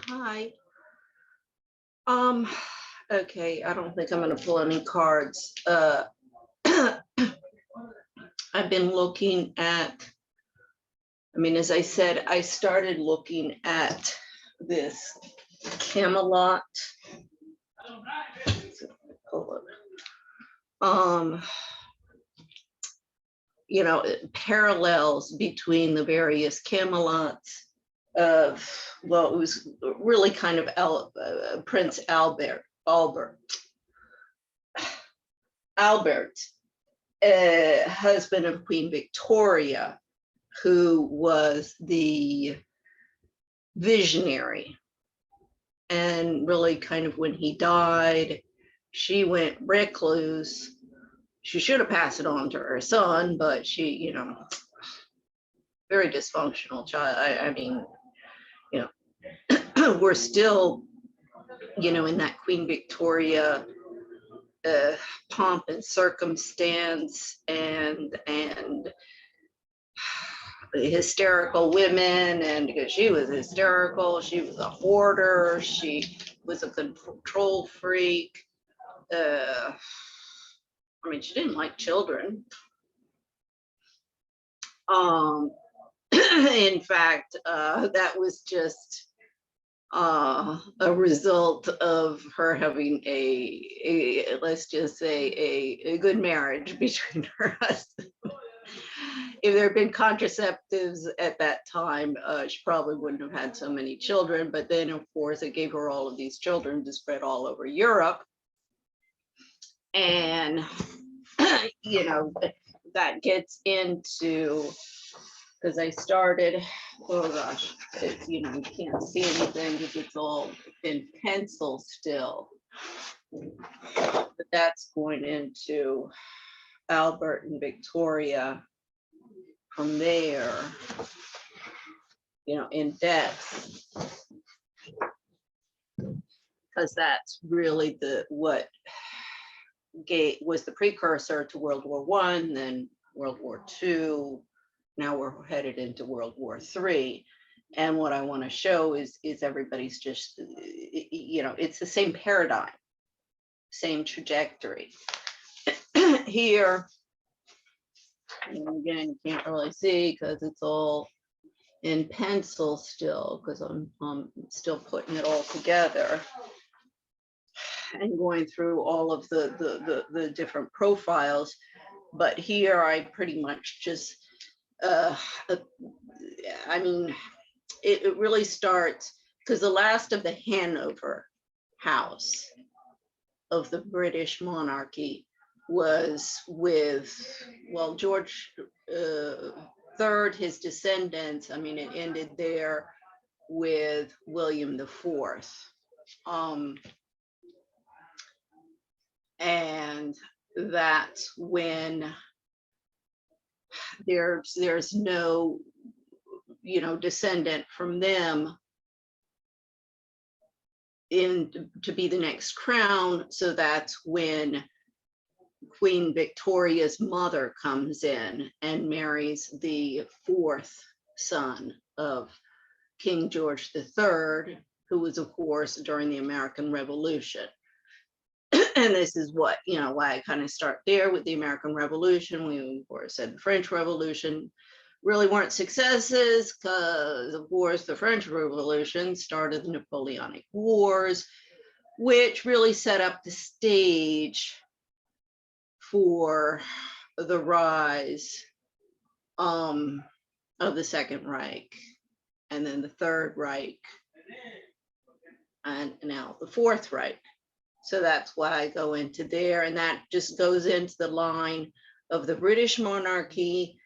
Hi. Okay, I don't think I'm gonna pull any cards. I've been looking at, as I said, I started looking at this Camelot. Parallels between the various Camelots of, well, it was really kind of Prince Albert, husband of Queen Victoria, who was the visionary. And really kind of when he died, she went recluse. She should have passed it on to her son, but she, very dysfunctional child. We're still, in that Queen Victoria pomp and circumstance and hysterical women, and because she was hysterical, she was a hoarder, she was a control freak. She didn't like children. In fact, that was just a result of her having let's just say a good marriage between her husband. If there had been contraceptives at that time, she probably wouldn't have had so many children. But then, of course, it gave her all of these children to spread all over Europe. And, that gets into, because I started, oh gosh, you can't see anything because it's all in pencil still. But that's going into Albert and Victoria from there, in depth, because that's really what was the precursor to World War I, then World War II. Now we're headed into World War III. And what I want to show is everybody's just, it's the same paradigm, same trajectory. Here, again, you can't really see because it's all in pencil still, because I'm still putting it all together and going through all of the different profiles. But here I pretty much just, it really starts, because the last of the Hanover house of the British monarchy was with, well, George III, his descendants. It ended there with William IV. And that's when there's no, descendant from them to be the next crown. So that's when Queen Victoria's mother comes in and marries the fourth son of King George III, who was, of course, during the American Revolution. And this is what, why I kind of start there with the American Revolution. We, of course, said the French Revolution really weren't successes because, of course, the French Revolution started the Napoleonic Wars, which really set up the stage for the rise of the Second Reich, and then the Third Reich, and now the Fourth Reich. So that's why I go into there, and that just goes into the line of the British monarchy.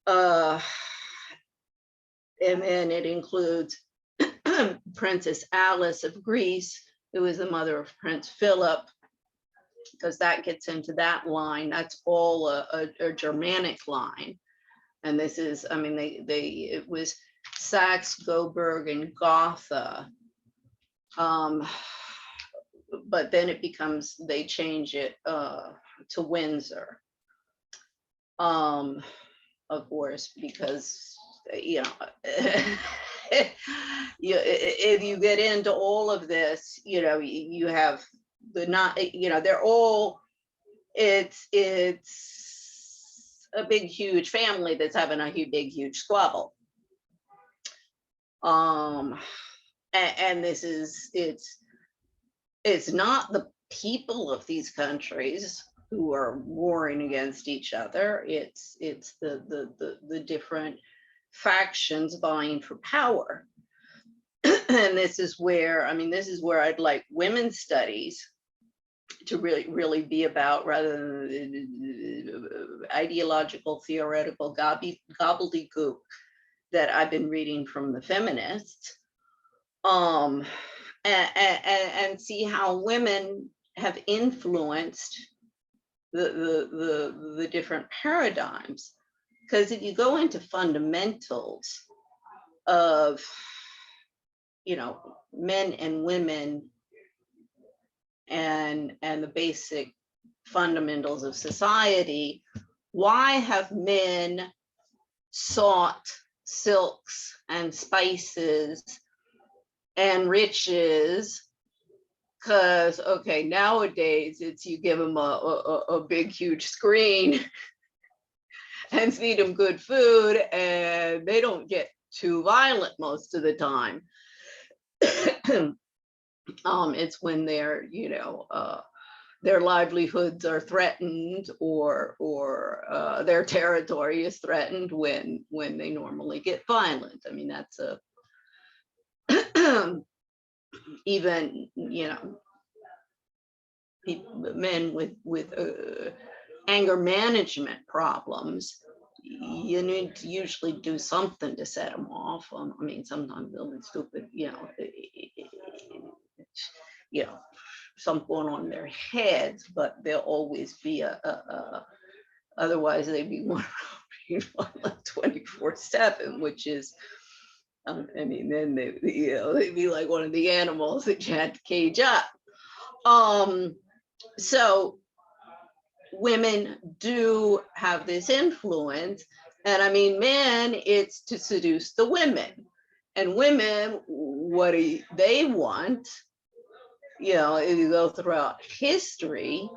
And then it includes Princess Alice of Greece, who is the mother of Prince Philip, because that gets into that line. That's all a Germanic line. And this is, it was Saxe, Coburg, and Gotha. But then it becomes, they change it to Windsor, of course, because, if you get into all of this, you have the not, they're all, it's a big, huge family that's having a big, huge squabble. And this is, it's not the people of these countries who are warring against each other. It's the different factions vying for power. And this is where, I'd like women's studies to really be about, rather than ideological, theoretical gobbledygook that I've been reading from the feminists, and see how women have influenced the different paradigms. Because if you go into fundamentals of, men and women and the basic fundamentals of society, why have men sought silks and spices and riches? Because, okay, nowadays it's you give them a big, huge screen and feed them good food, and they don't get too violent most of the time. It's when their livelihoods are threatened, or their territory is threatened, when they normally get violent. I mean, that's a even men with anger management problems, you need to usually do something to set them off. I mean, sometimes they'll be stupid, something going on in their heads, but there'll always be otherwise they'd be one 24/7, which is, then they'd be like one of the animals that you had to cage up. So women do have this influence, and men, it's to seduce the women, and women, what do they want? If you go throughout history,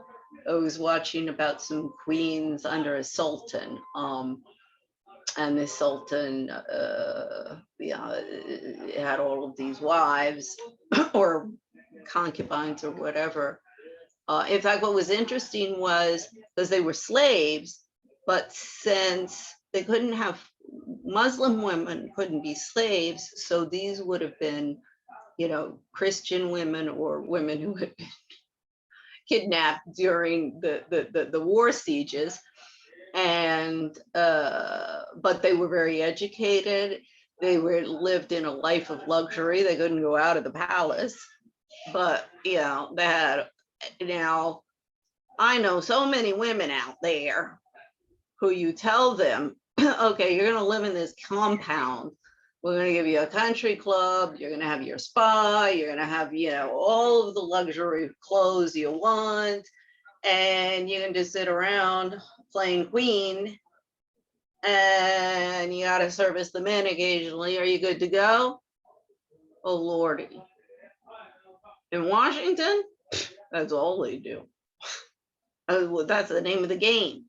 I was watching about some queens under a sultan, and this sultan, had all of these wives or concubines or whatever. In fact, what was interesting was, because they were slaves, but since they couldn't have, Muslim women couldn't be slaves, so these would have been, Christian women or women who had been kidnapped during the war sieges. And but they were very educated. They lived in a life of luxury. They couldn't go out of the palace, but they had. Now, I know so many women out there who you tell them, okay, you're going to live in this compound. We're going to give you a country club. You're going to have your spa. You're going to have, all of the luxury clothes you want. And you can just sit around playing queen. And you got to service the men occasionally. Are you good to go? Oh, Lordy. In Washington, that's all they do. That's the name of the game.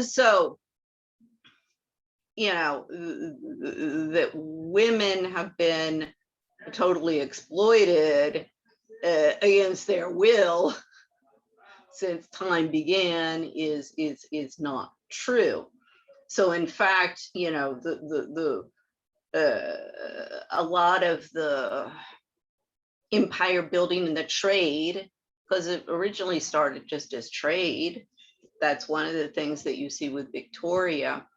So, that women have been totally exploited against their will since time began is not true. So in fact, a lot of the empire building and the trade, because it originally started just as trade. That's one of the things that you see with Victoria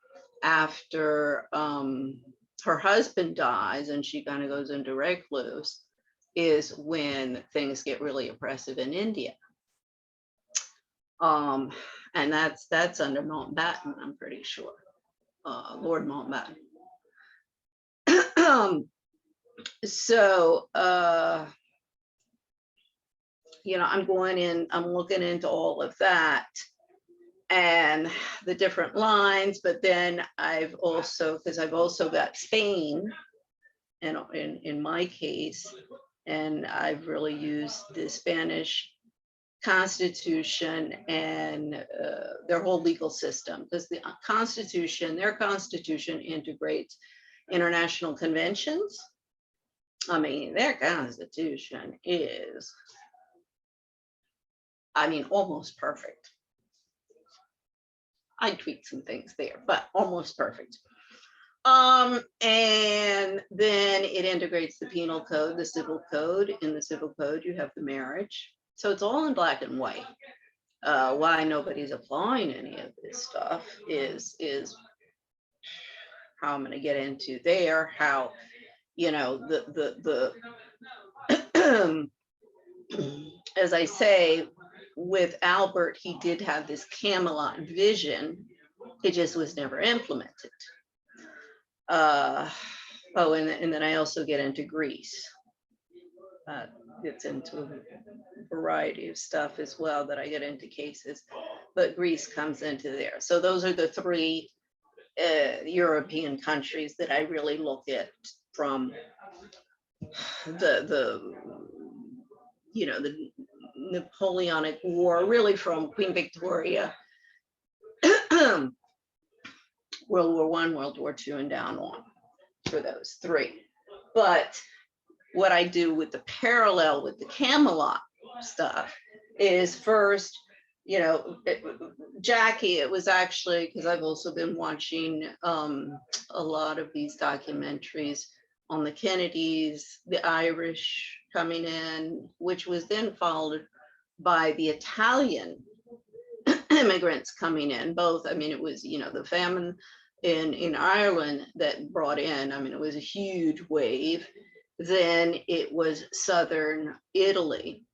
after her husband dies and she kind of goes into recluse, is when things get really oppressive in India. And that's under Mountbatten, I'm pretty sure, Lord Mountbatten. So, I'm looking into all of that and the different lines, but then I've also got Spain and in my case, and I've really used the Spanish Constitution and their whole legal system, because the Constitution, their Constitution integrates international conventions. I mean, their Constitution is, I mean, almost perfect. I tweak some things there, but almost perfect. And then it integrates the penal code, the civil code. In the civil code, you have the marriage. So it's all in black and white. Why nobody's applying any of this stuff is how I'm going to get into there. How, you know, the as I say, with Albert, he did have this Camelot vision. It just was never implemented. Oh, and then I also get into Greece. Gets into a variety of stuff as well that I get into cases, but Greece comes into there. So those are the three European countries that I really look at from the you know, the Napoleonic War, really from Queen Victoria, World War I, World War II, and down on for those three. But what I do with the parallel with the Camelot stuff is first, you know, Jackie, it was actually, because I've also been watching a lot of these documentaries on the Kennedys, the Irish coming in, which was then followed by the Italian immigrants coming in, both. I mean, it was, you know, the famine in Ireland that brought in, I mean, it was a huge wave. Then it was Southern Italy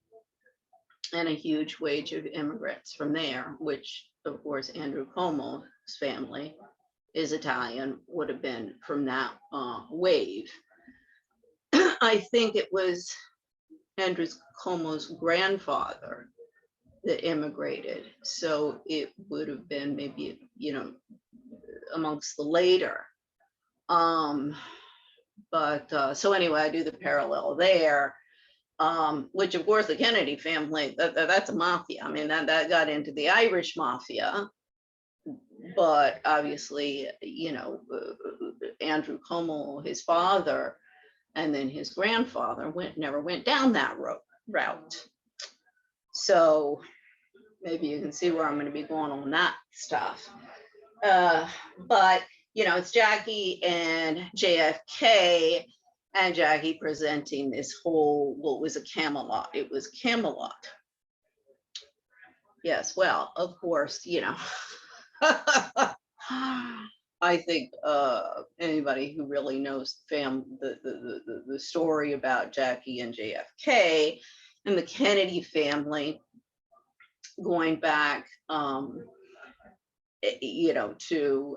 and a huge wave of immigrants from there, which of course Andrew Cuomo's family is Italian, would have been from that wave. I think it was Andrew Cuomo's grandfather that immigrated. So it would have been maybe, you know, amongst the later. So anyway, I do the parallel there, which of course the Kennedy family, that's a mafia. I mean, that got into the Irish mafia, but obviously, you know, Andrew Cuomo, his father, and then his grandfather never went down that route. So maybe you can see where I'm going to be going on that stuff. But you know, it's Jackie and JFK, and Jackie presenting this whole, what was a Camelot? It was Camelot. Yes, well, of course, you know, I think anybody who really knows the story about Jackie and JFK and the Kennedy family, going back, you know, to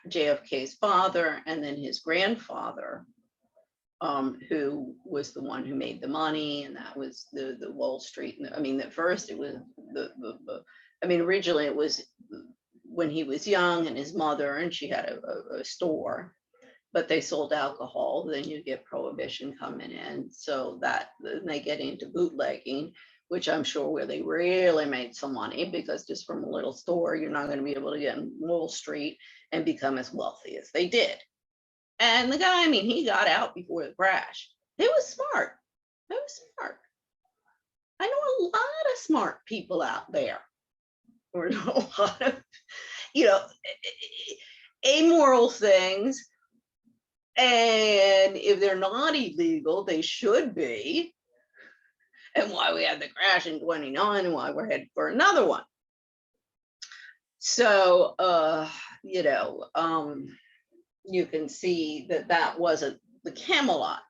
JFK's father and then his grandfather, who was the one who made the money, and that was the Wall Street. I mean, at first it was I mean, originally it was when he was young and his mother, and she had a store, but they sold alcohol. Then you get prohibition coming in, so that then they get into bootlegging, which I'm sure where they really made some money, because just from a little store, you're not going to be able to get in Wall Street and become as wealthy as they did. And the guy, I mean, he got out before the crash. It was smart. It was smart. I know a lot of smart people out there, or a lot of, you know, amoral things. And if they're not illegal, they should be. And why we had the crash in 29 and why we're headed for another one. So, you know, you can see that that wasn't the Camelot.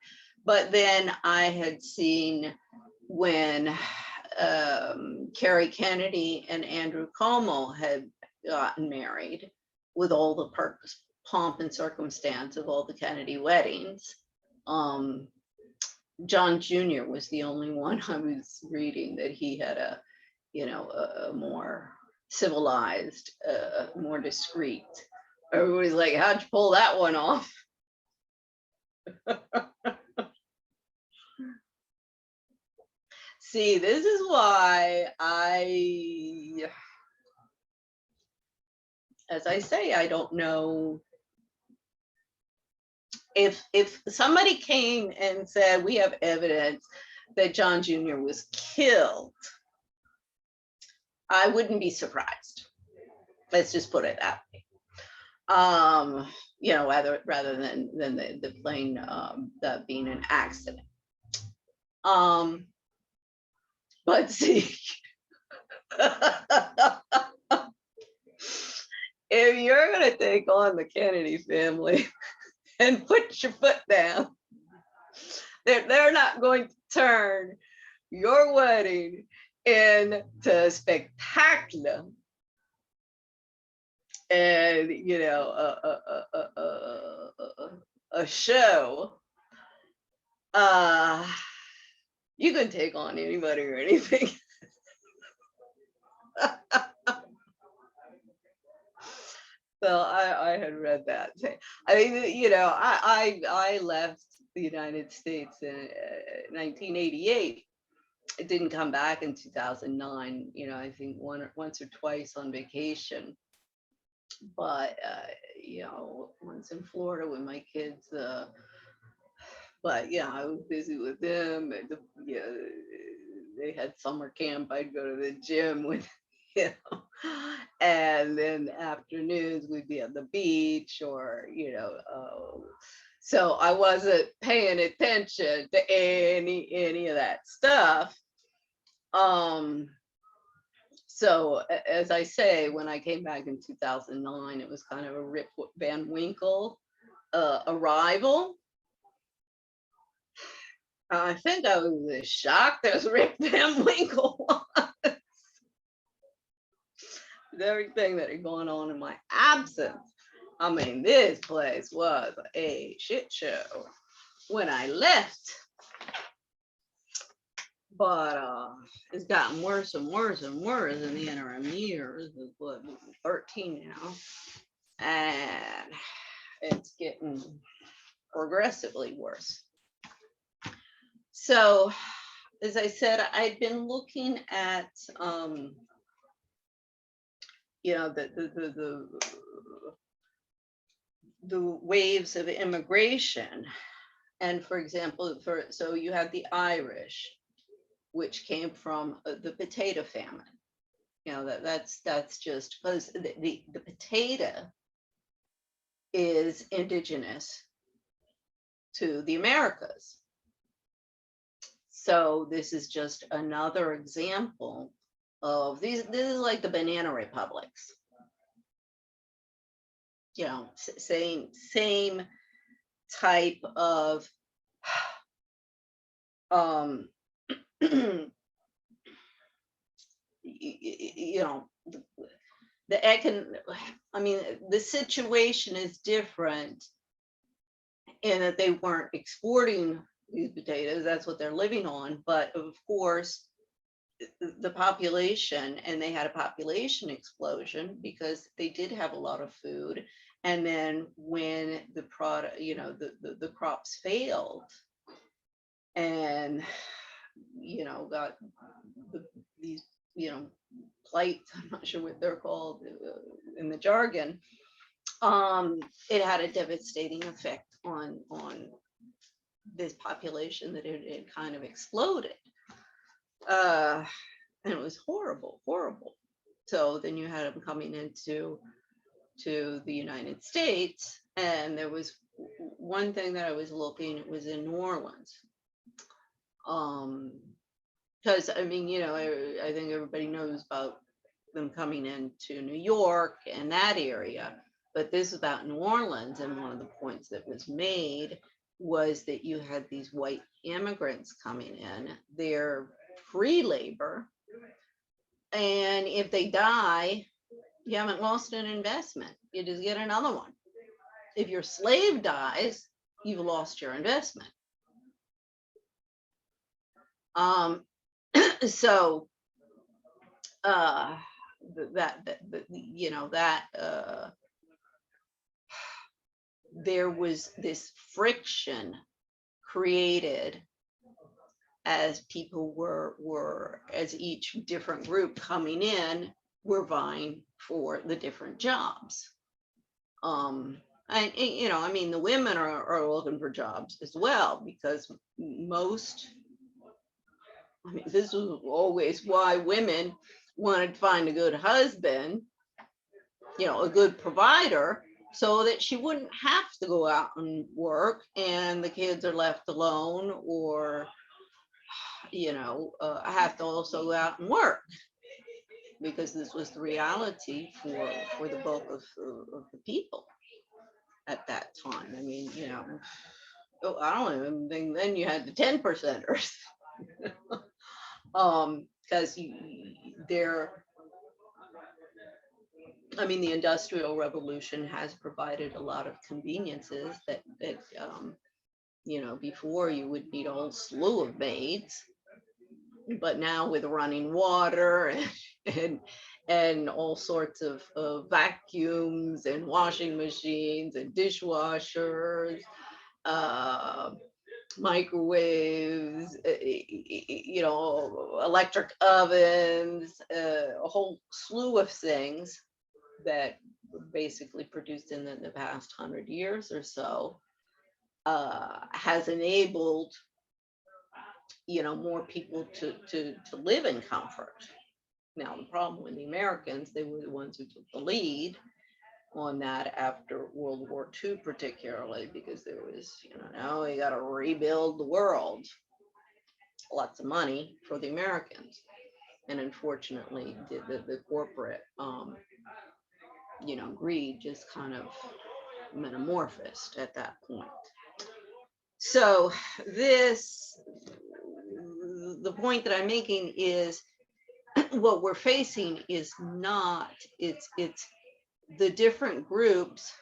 But then I had seen when Kerry Kennedy and Andrew Cuomo had gotten married, with all the pomp and circumstance of all the Kennedy weddings. John Jr. was the only one I was reading that he had a, you know, a more civilized, more discreet. Everybody's like, how'd you pull that one off? See, this is why as I say, I don't know if somebody came and said, we have evidence that John Jr. was killed, I wouldn't be surprised. Let's just put it that way. You know, rather than the plane that being an accident. But see, if you're going to take on the Kennedy family and put your foot down, they're not going to turn your wedding into spectacular and, you know, a show. You can take on anybody or anything. So I had read that. I mean, you know, I left the United States in 1988. It didn't come back in 2009. You know, I think once or twice on vacation. But you know, once in Florida with my kids. But yeah, I was busy with them. And yeah, they had summer camp. I'd go to the gym with. You know, and then afternoons we'd be at the beach, or you know, so I wasn't paying attention to any of that stuff. So as I say, when I came back in 2009, it was kind of a Rip Van Winkle arrival. I think I was as shocked as Rip Van Winkle was. Everything that had gone on in my absence. I mean, this place was a shit show when I left. But it's gotten worse and worse and worse in the interim years. It's what, 13 now. And it's getting progressively worse. So, as I said, I'd been looking at you know, the waves of immigration. And for example, so you have the Irish, which came from the potato famine. You know, that's just because the potato is indigenous to the Americas. So this is just another example of these. This is like the banana republics. You know, same type of you know, I mean, the situation is different in that they weren't exporting these potatoes. That's what they're living on. But of course, the population, and they had a population explosion because they did have a lot of food. And then when the product, you know, the crops failed, and you know, got these, you know, plights, I'm not sure what they're called in the jargon, it had a devastating effect on this population that it kind of exploded. And it was horrible. So then you had them coming into the United States, and there was one thing that I was looking, it was in New Orleans. Because I mean, you know, I think everybody knows about them coming into New York and that area, but this is about New Orleans, and one of the points that was made was that you had these white immigrants coming in. They're free labor, and if they die, you haven't lost an investment. You just get another one. If your slave dies, you've lost your investment. So you know, there was this friction created as people were as each different group coming in were vying for the different jobs. And you know, I mean, the women are looking for jobs as well, because most, I mean, this was always why women wanted to find a good husband, you know, a good provider, so that she wouldn't have to go out and work and the kids are left alone, or, you know, have to also go out and work, because this was the reality for the bulk of the people at that time. I mean, you know, I don't even think then you had the 10%ers. Because they're, I mean, the Industrial Revolution has provided a lot of conveniences that you know, before you would need a whole slew of maids, but now with running water and all sorts of vacuums and washing machines and dishwashers, microwaves, you know, electric ovens, a whole slew of things that were basically produced in the past 100 years or so, has enabled, you know, more people to live in comfort. Now, the problem with the Americans, they were the ones who took the lead on that after World War II, particularly, because there was, you know, now we got to rebuild the world. Lots of money for the Americans. And unfortunately, the corporate, you know, greed just kind of metamorphosed at that point. So this, the point that I'm making is, what we're facing is not, it's the different groups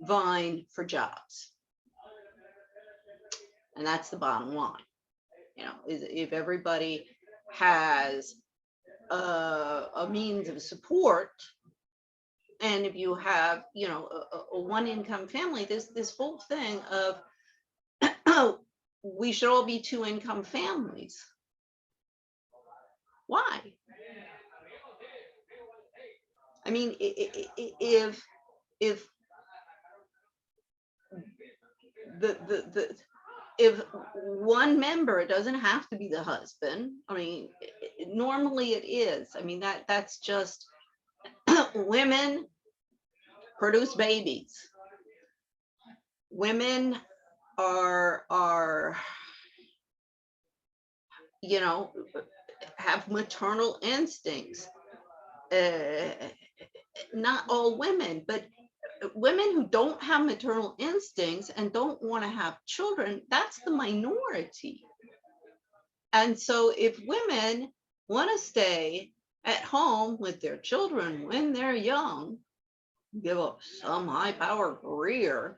vying for jobs. And that's the bottom line. You know, is if everybody has a means of support, and if you have, you know, a one income family, this whole thing of we should all be two income families. Why? I mean, if if one member, it doesn't have to be the husband. I mean, normally it is. I mean, that's just women produce babies. Women are you know, have maternal instincts. Not all women, but women who don't have maternal instincts and don't want to have children, that's the minority. And so if women want to stay at home with their children when they're young, give up some high power career,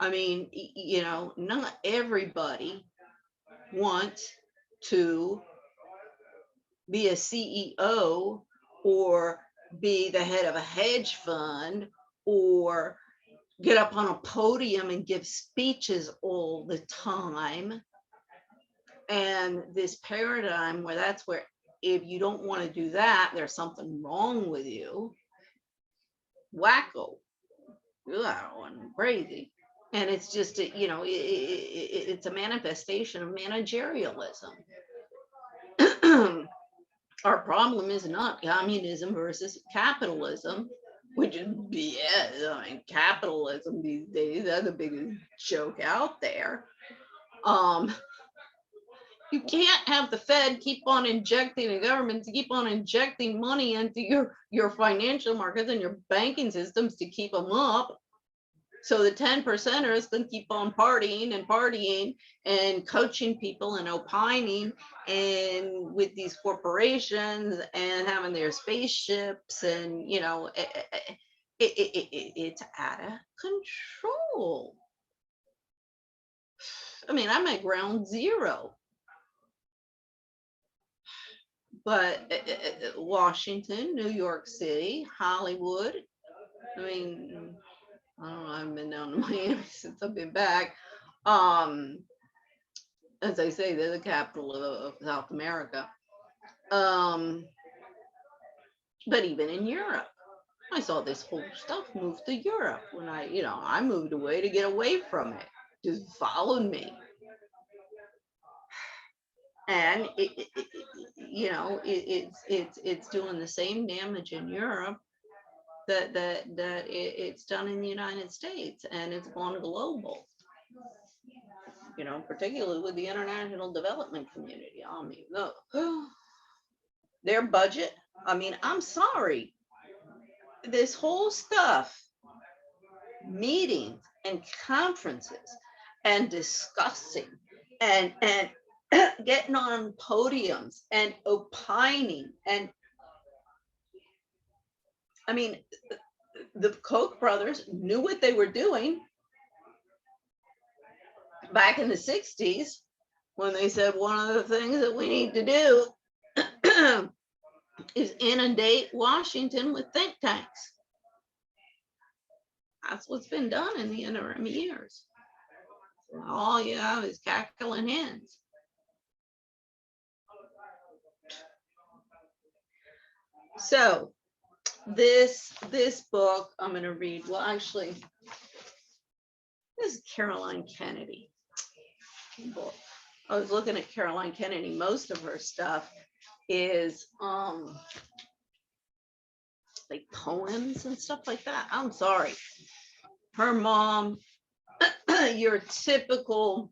I mean, you know, not everybody wants to be a CEO or be the head of a hedge fund or get up on a podium and give speeches all the time. And this paradigm where that's where, if you don't want to do that, there's something wrong with you. Wacko. I'm crazy. And it's just, you know, it's a manifestation of managerialism. Our problem is not communism versus capitalism, which is BS. I mean, capitalism these days, that's the biggest joke out there. You can't have the Fed keep on injecting, the government to keep on injecting money into your financial markets and your banking systems to keep them up. So the 10%ers can keep on partying and coaching people and opining and with these corporations and having their spaceships, and, you know, it's out of control. I mean, I'm at ground zero. but Washington, New York City, Hollywood. I mean, I don't know, I haven't been down to Miami since I've been back. As I say, they're the capital of South America. But even in Europe, I saw this whole stuff move to Europe when I moved away to get away from it. Just followed me. And it's doing the same damage in Europe that it's done in the United States, and it's gone global. Particularly with the international development community. I mean, their budget. I mean, I'm sorry. This whole stuff, meetings and conferences and discussing and getting on podiums and opining, and I mean, the Koch brothers knew what they were doing back in the 60s when they said one of the things that we need to do is inundate Washington with think tanks. That's what's been done in the interim years. All you have is cackling hens. So this book I'm going to read. Well, actually, this is Caroline Kennedy book. I was looking at Caroline Kennedy. Most of her stuff is like poems and stuff like that. I'm sorry. Her mom, your typical,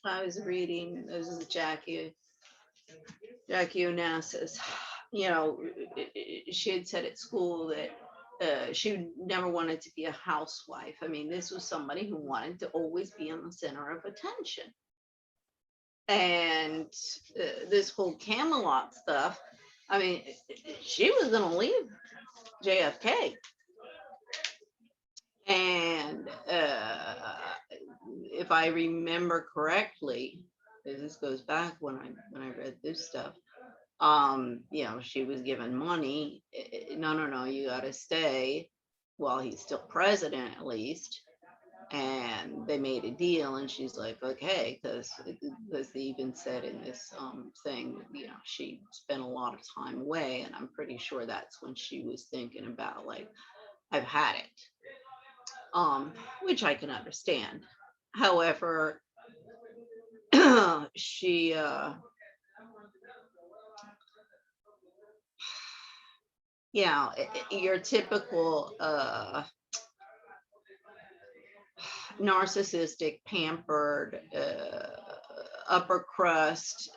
I was reading, this is Jackie Onassis. She had said at school that she never wanted to be a housewife. I mean, this was somebody who wanted to always be in the center of attention. And this whole Camelot stuff, I mean, she was going to leave JFK. And if I remember correctly, this goes back when I read this stuff, she was given money. No, you got to stay while he's still president, at least. And they made a deal, and she's like, okay, because they even said in this thing, she spent a lot of time away, and I'm pretty sure that's when she was thinking about, like, I've had it, which I can understand. However, she your typical narcissistic, pampered, upper crust,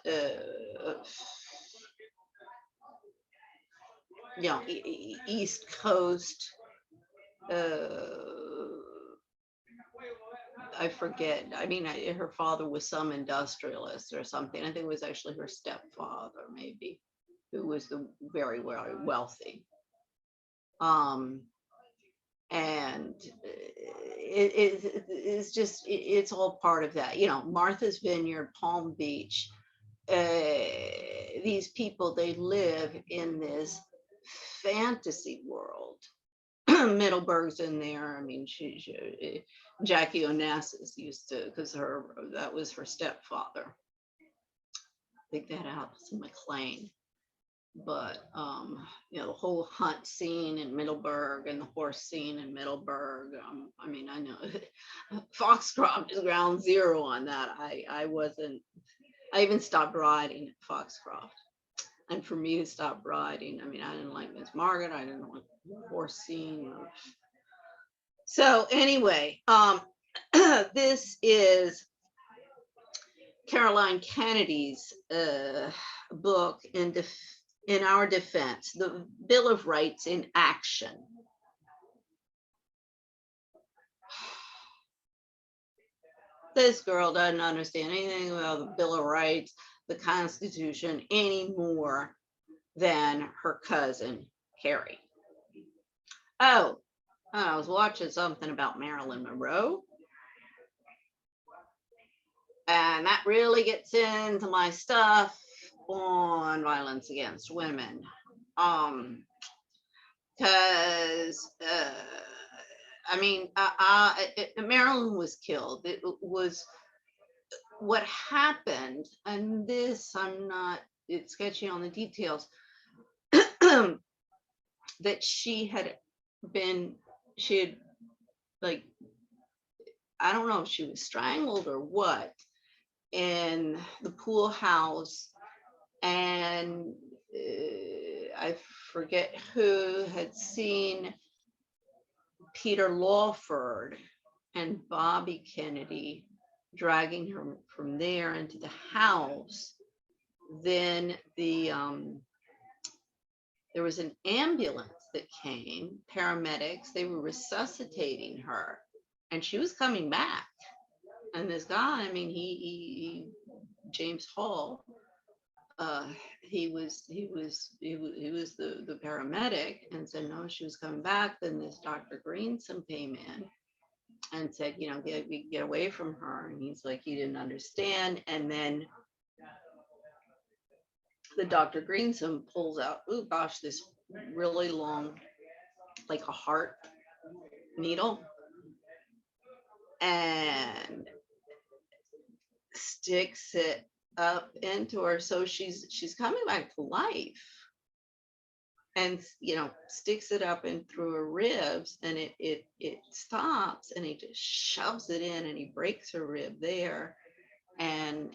East Coast, I forget. I mean, her father was some industrialist or something. I think it was actually her stepfather, maybe, who was very, very wealthy. And it's just, it's all part of that. Martha's Vineyard, Palm Beach, these people, they live in this fantasy world. Middleburg's in there. I mean, Jackie Onassis used to, because that was her stepfather. I think that Allison McLean. But the whole hunt scene in Middleburg and the horse scene in Middleburg, I mean, I know Foxcroft is ground zero on that. I even stopped riding at Foxcroft. And for me to stop riding, I mean, I didn't like Miss Margaret, I didn't like the horse scene. So anyway, this is Caroline Kennedy's book, In Our Defense, the Bill of Rights in Action. This girl doesn't understand anything about the Bill of Rights, the Constitution, any more than her cousin, Carrie. Oh, I was watching something about Marilyn Monroe. And that really gets into my stuff. on violence against women. Because Marilyn was killed. It was what happened, and this it's sketchy on the details, that she had like, I don't know if she was strangled or what, in the pool house, and I forget who had seen Peter Lawford and Bobby Kennedy dragging her from there into the house. Then there was an ambulance that came, paramedics, they were resuscitating her, and she was coming back. And this guy, I mean, he James Hall, he was the paramedic, and said no, she was coming back. Then this Dr. Greensom came in and said, you know, get away from her. And he's like, he didn't understand. And then the Dr. Greensom pulls out, oh gosh, this really long, like a heart needle, and sticks it up into her. So she's coming back to life, and, you know, sticks it up in through her ribs, and it stops, and he just shoves it in, and he breaks her rib there, and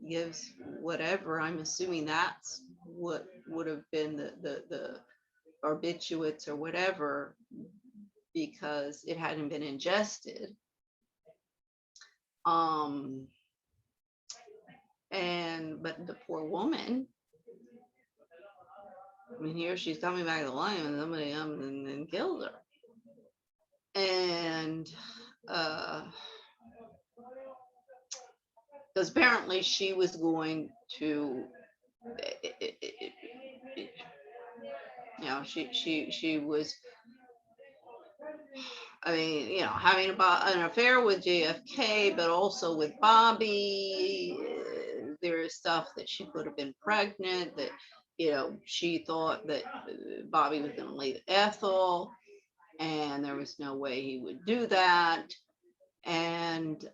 gives whatever, I'm assuming that's what would have been the barbiturates or whatever, because it hadn't been ingested. But the poor woman, I mean, here she's coming back to life, and somebody and killed her. And because apparently she was going to, you know, she was, I mean, you know, having an affair with JFK, but also with Bobby. There is stuff that she could have been pregnant, that, you know, she thought that Bobby was going to leave Ethel, and there was no way he would do that. And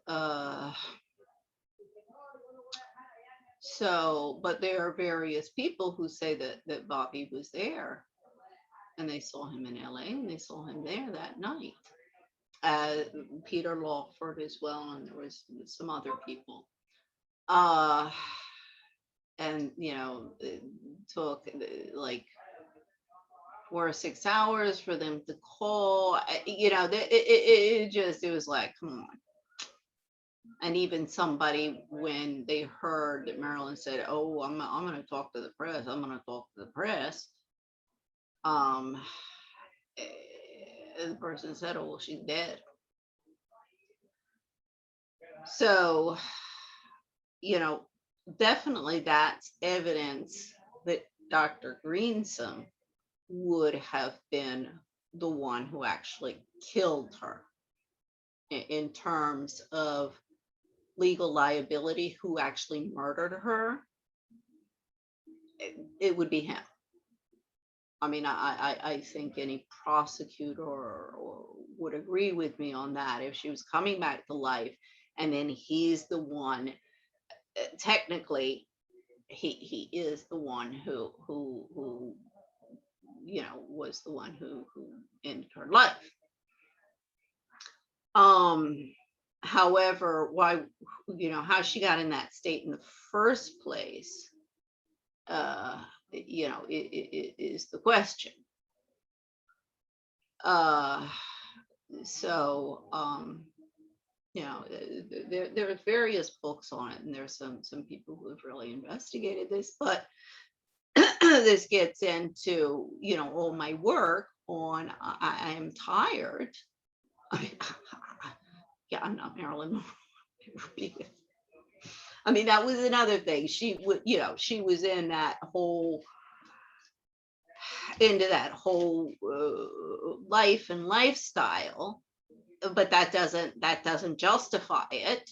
so, but there are various people who say that Bobby was there, and they saw him in LA, and they saw him there that night. Peter Lawford as well, and there was some other people. And, you know, it took like 4 or 6 hours for them to call. You know, it was like, come on. And even somebody, when they heard that Marilyn said, oh, I'm going to talk to the press, the person said, oh, well, she's dead. So, you know, definitely that's evidence that Dr. Greensom would have been the one who actually killed her. In terms of legal liability, who actually murdered her, it would be him. I mean, I think any prosecutor would agree with me on that. If she was coming back to life, and then he's the one, technically, he is the one who you know, was the one who ended her life. However, why, you know, how she got in that state in the first place, you know, it is the question. You know, there are various books on it, and there's some people who have really investigated this, but this gets into, you know, all my work on I am tired. Yeah, I'm not Marilyn. I mean, that was another thing. She would, you know, she was in that whole, into that whole life and lifestyle, but that doesn't justify it.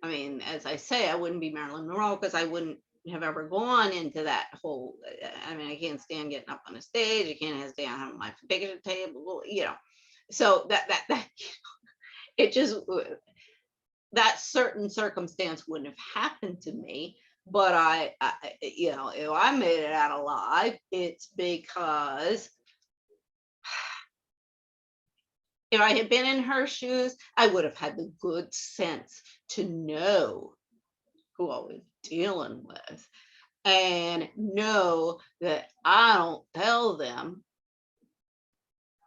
I mean, as I say, I wouldn't be Marilyn Monroe because I wouldn't have ever gone into that whole, I mean, I can't stand getting up on a stage. I can't stand having my picture table, you know. So that it just, that certain circumstance wouldn't have happened to me. But I, you know, if I made it out alive, it's because if I had been in her shoes, I would have had the good sense to know who I was dealing with and know that I don't tell them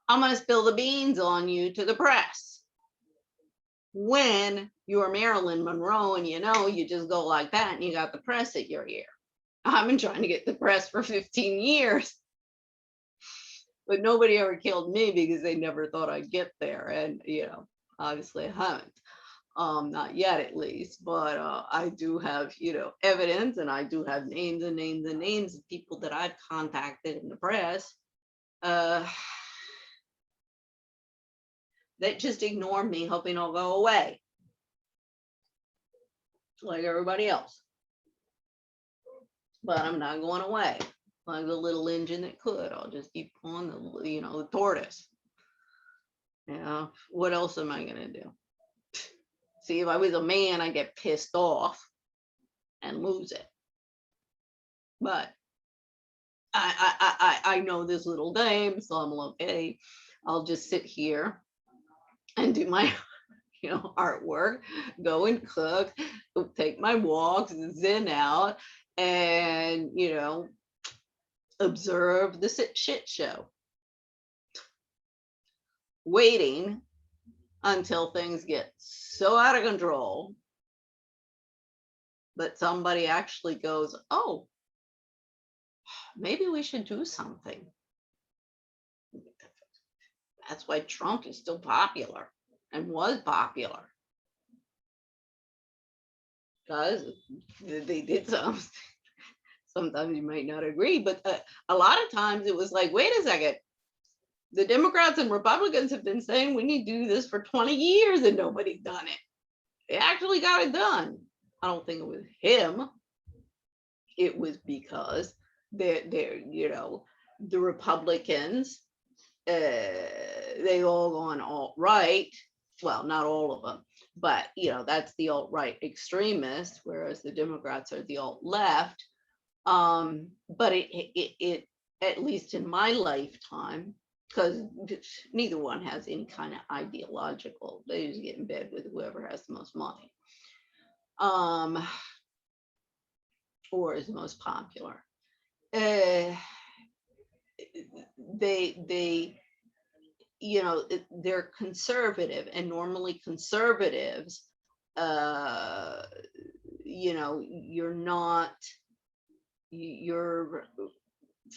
I'm going to spill the beans on you to the press. When you're Marilyn Monroe and you know, you just go like that and you got the press at your ear. I've been trying to get the press for 15 years, but nobody ever killed me because they never thought I'd get there. And, you know, obviously I haven't. Not yet at least, but I do have, you know, evidence, and I do have names and names and names of people that I've contacted in the press that just ignore me, hoping I'll go away like everybody else. But I'm not going away like the little engine that could. I'll just keep on the, you know, the tortoise. You know, what else am I gonna do? See, if I was a man, I'd get pissed off and lose it. But I know this little dame, so I'm like, okay, I'll just sit here and do my, you know, artwork, go and cook, take my walks, zen out, and, you know, observe the shit show, waiting until things get so out of control that somebody actually goes, oh, maybe we should do something. That's why Trump is still popular and was popular. Because they did something. Sometimes you might not agree, but a lot of times it was like, wait a second. The Democrats and Republicans have been saying we need to do this for 20 years and nobody's done it. They actually got it done. I don't think it was him. It was because they're you know, the Republicans, they all gone alt-right. Well, not all of them, but, you know, that's the alt-right extremist, whereas the Democrats are the alt-left. But it, at least in my lifetime, because neither one has any kind of ideological, they just get in bed with whoever has the most money, or is the most popular. They you know, they're conservative, and normally conservatives, you know, you're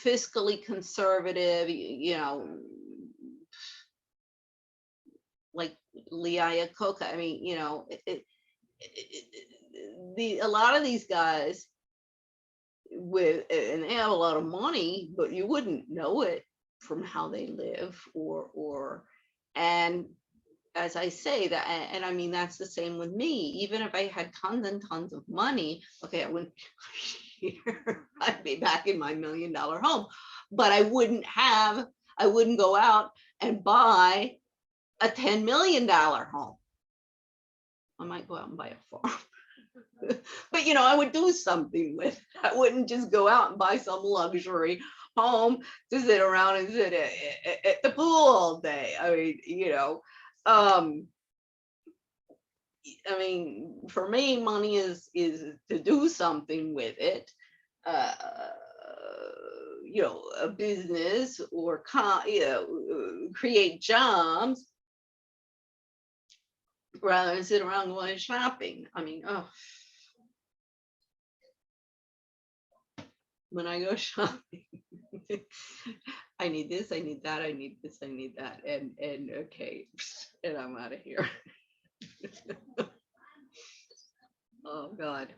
fiscally conservative, you know, like Lee Iacocca. I mean, you know, a lot of these guys with, and they have a lot of money, but you wouldn't know it from how they live, and as I say that, and I mean, that's the same with me. Even if I had tons and tons of money, okay, I wouldn't I'd be back in my $1 million home, but I wouldn't go out and buy a $10 million home. I might go out and buy a farm. But, you know, I would do something with it. I wouldn't just go out and buy some luxury home to sit around and sit at the pool all day. I mean, you know, I mean, for me, money is to do something with it. You know, a business, or you know, create jobs, rather than sit around going shopping. I mean, oh, when I go shopping, I need this, I need that, I need this, I need that, and okay, and I'm out of here. Oh God.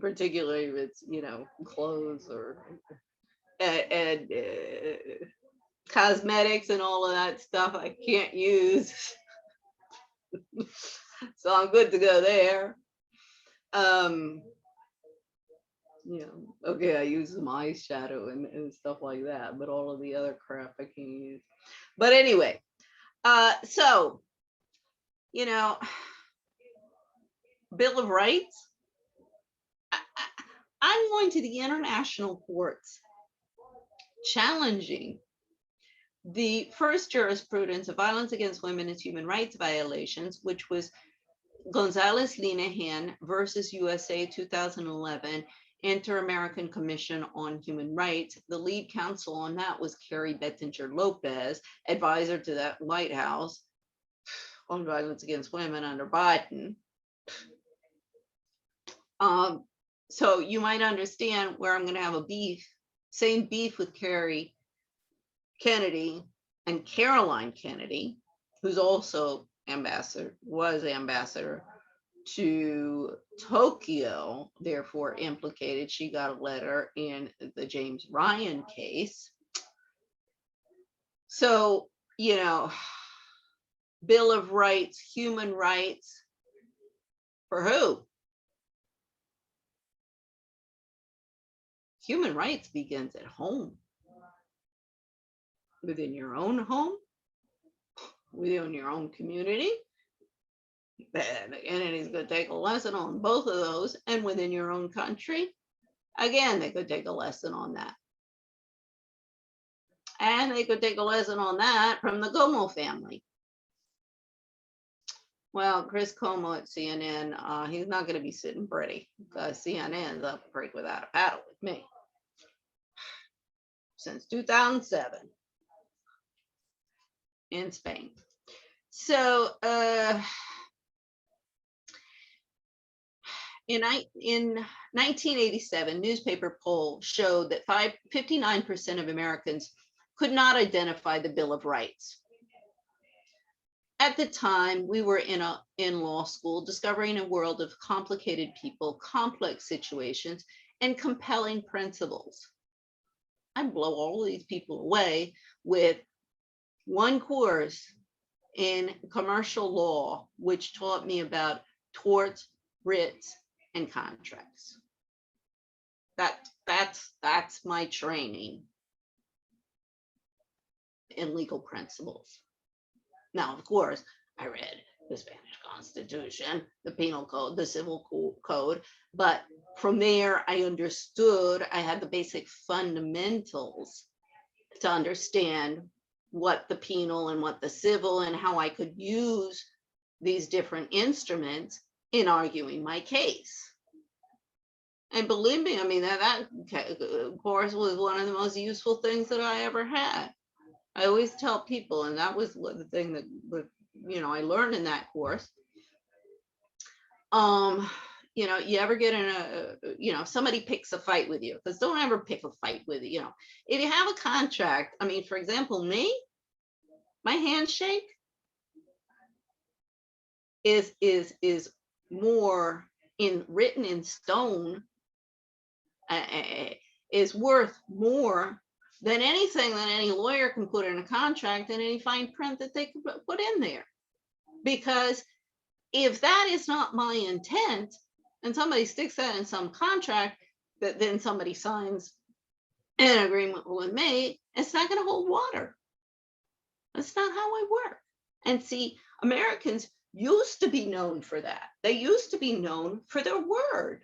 Particularly if it's, you know, clothes or and cosmetics and all of that stuff I can't use. So I'm good to go there. Okay, I use some eyeshadow and stuff like that, but all of the other crap I can't use. But anyway, so, Bill of Rights, I'm going to the international courts challenging the first jurisprudence of violence against women as human rights violations, which was Gonzalez Linehan versus USA 2011, Inter-American Commission on Human Rights. The lead counsel on that was Carrie Bettinger Lopez, advisor to that White House on violence against women under Biden. So you might understand where I'm going to have a same beef with Carrie Kennedy and Caroline Kennedy, who's also was ambassador to Tokyo, therefore implicated. She got a letter in the James Ryan case. So, Bill of Rights, human rights, for who? Human rights begins at home. Within your own home, within your own community. And it's going to take a lesson on both of those. And within your own country, again, they could take a lesson on that. And they could take a lesson on that from the Cuomo family. Well, Chris Cuomo at CNN, he's not going to be sitting pretty because CNN's up a creek without a paddle with me since 2007 in Spain. So in 1987, newspaper poll showed that 59% of Americans could not identify the Bill of Rights. At the time, we were in law school, discovering a world of complicated people, complex situations, and compelling principles. I blow all of these people away with one course in commercial law, which taught me about torts, writs, and contracts. That's my training in legal principles. Now, of course, I read the Spanish Constitution, the Penal Code, the Civil Code, but from there I understood, I had the basic fundamentals to understand what the penal and what the civil and how I could use these different instruments in arguing my case. And believe me, I mean, that course was one of the most useful things that I ever had. I always tell people, and that was the thing that I learned in that course. You ever get in somebody picks a fight with you, because don't ever pick a fight with you. If you have a contract, I mean, for example, my handshake is more written in stone, is worth more than anything that any lawyer can put in a contract and any fine print that they can put in there. Because if that is not my intent, and somebody sticks that in some contract that then somebody signs an agreement with me, it's not going to hold water. That's not how I work. And see, Americans used to be known for that. They used to be known for their word,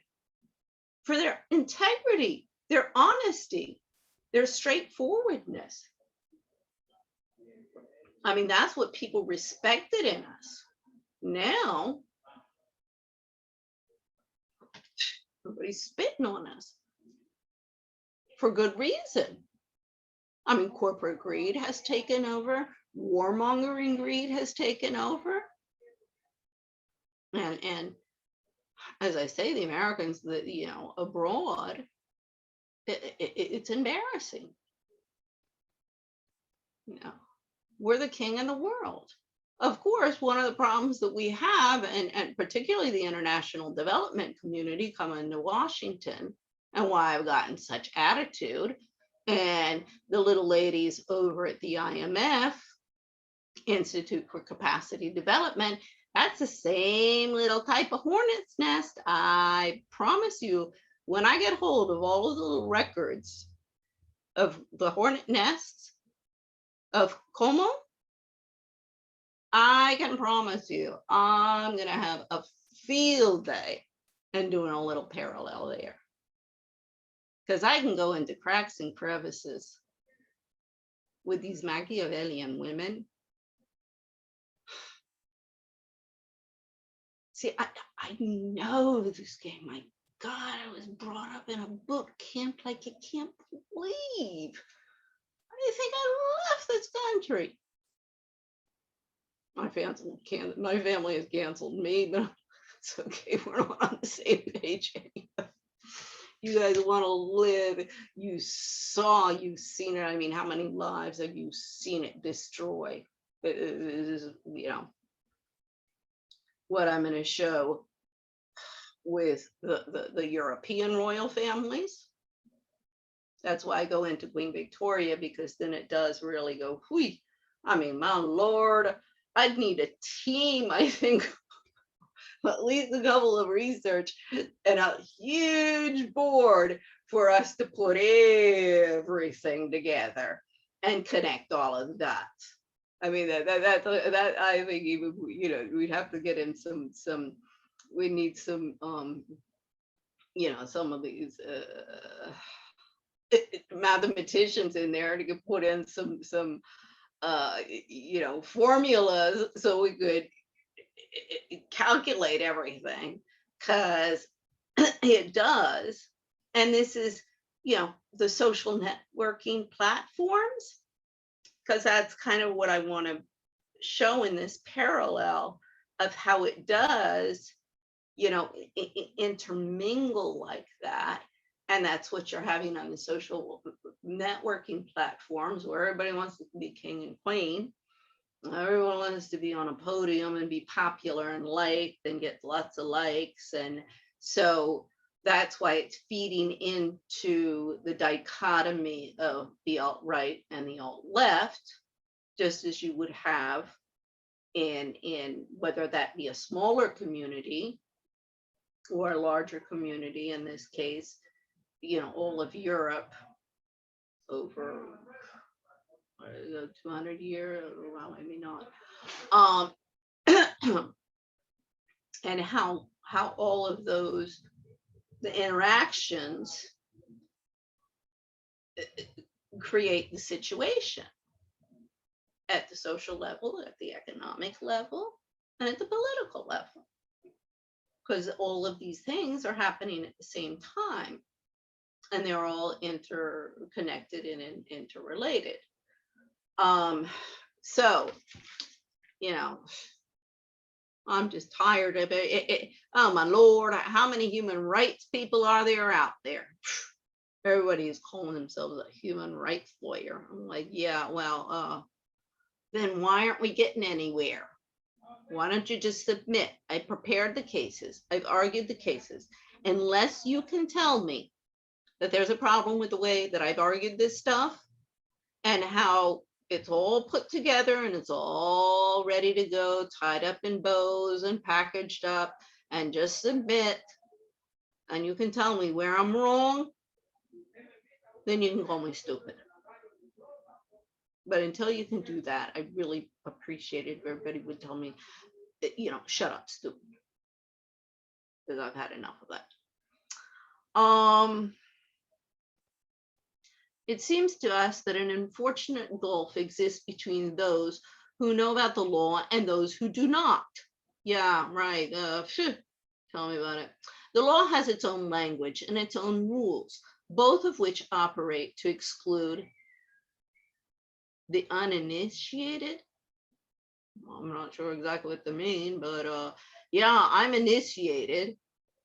for their integrity, their honesty, their straightforwardness. I mean, that's what people respected in us. Now, everybody's spitting on us for good reason. I mean, corporate greed has taken over. Warmongering greed has taken over. And as I say, the Americans that, abroad, it's embarrassing. We're the king of the world. Of course, one of the problems that we have, and particularly the international development community coming to Washington, and why I've gotten such attitude, and the little ladies over at the IMF, Institute for Capacity Development, that's the same little type of hornet's nest. I promise you, when I get hold of all of the little records of the hornet nests of Como, I can promise you I'm going to have a field day and doing a little parallel there. Because I can go into cracks and crevices with these Machiavellian women. See, I know this game. My God, I was brought up in a boot camp like you can't believe. How do you think I left this country? My family has canceled me, but it's okay. We're not on the same page anymore. You guys want to live. You've seen it. I mean, how many lives have you seen it destroy? This is, what I'm going to show with the European royal families. That's why I go into Queen Victoria, because then it does really go, whee. I mean, my Lord, I'd need a team, I think, at least a couple of research and a huge board for us to put everything together and connect all of the dots. I mean, that I think even, we'd have to get in some we need some, some of these mathematicians in there to put in some formulas so we could calculate everything, because it does. And this is, the social networking platforms, because that's kind of what I want to show in this parallel of how it does, intermingle like that. And that's what you're having on the social networking platforms, where everybody wants to be king and queen. Everyone wants to be on a podium and be popular and liked and get lots of likes. And so that's why it's feeding into the dichotomy of the alt-right and the alt-left, just as you would have in whether that be a smaller community or a larger community, in this case, all of Europe over 200 years, well, maybe not. And how all of those, the interactions create the situation at the social level, at the economic level, and at the political level. Because all of these things are happening at the same time, and they're all interconnected and interrelated. So, I'm just tired of it. Oh my Lord, how many human rights people are there out there? Everybody is calling themselves a human rights lawyer. I'm like, yeah, well, then why aren't we getting anywhere? Why don't you just submit? I prepared the cases. I've argued the cases. Unless you can tell me that there's a problem with the way that I've argued this stuff and how it's all put together and it's all ready to go, tied up in bows and packaged up, and just submit, and you can tell me where I'm wrong, then you can call me stupid. But until you can do that, I really appreciate it if everybody would tell me, shut up, stupid. Because I've had enough of that. It seems to us that an unfortunate gulf exists between those who know about the law and those who do not. Yeah, right. Tell me about it. The law has its own language and its own rules, both of which operate to exclude the uninitiated. I'm not sure exactly what they mean, but yeah, I'm initiated.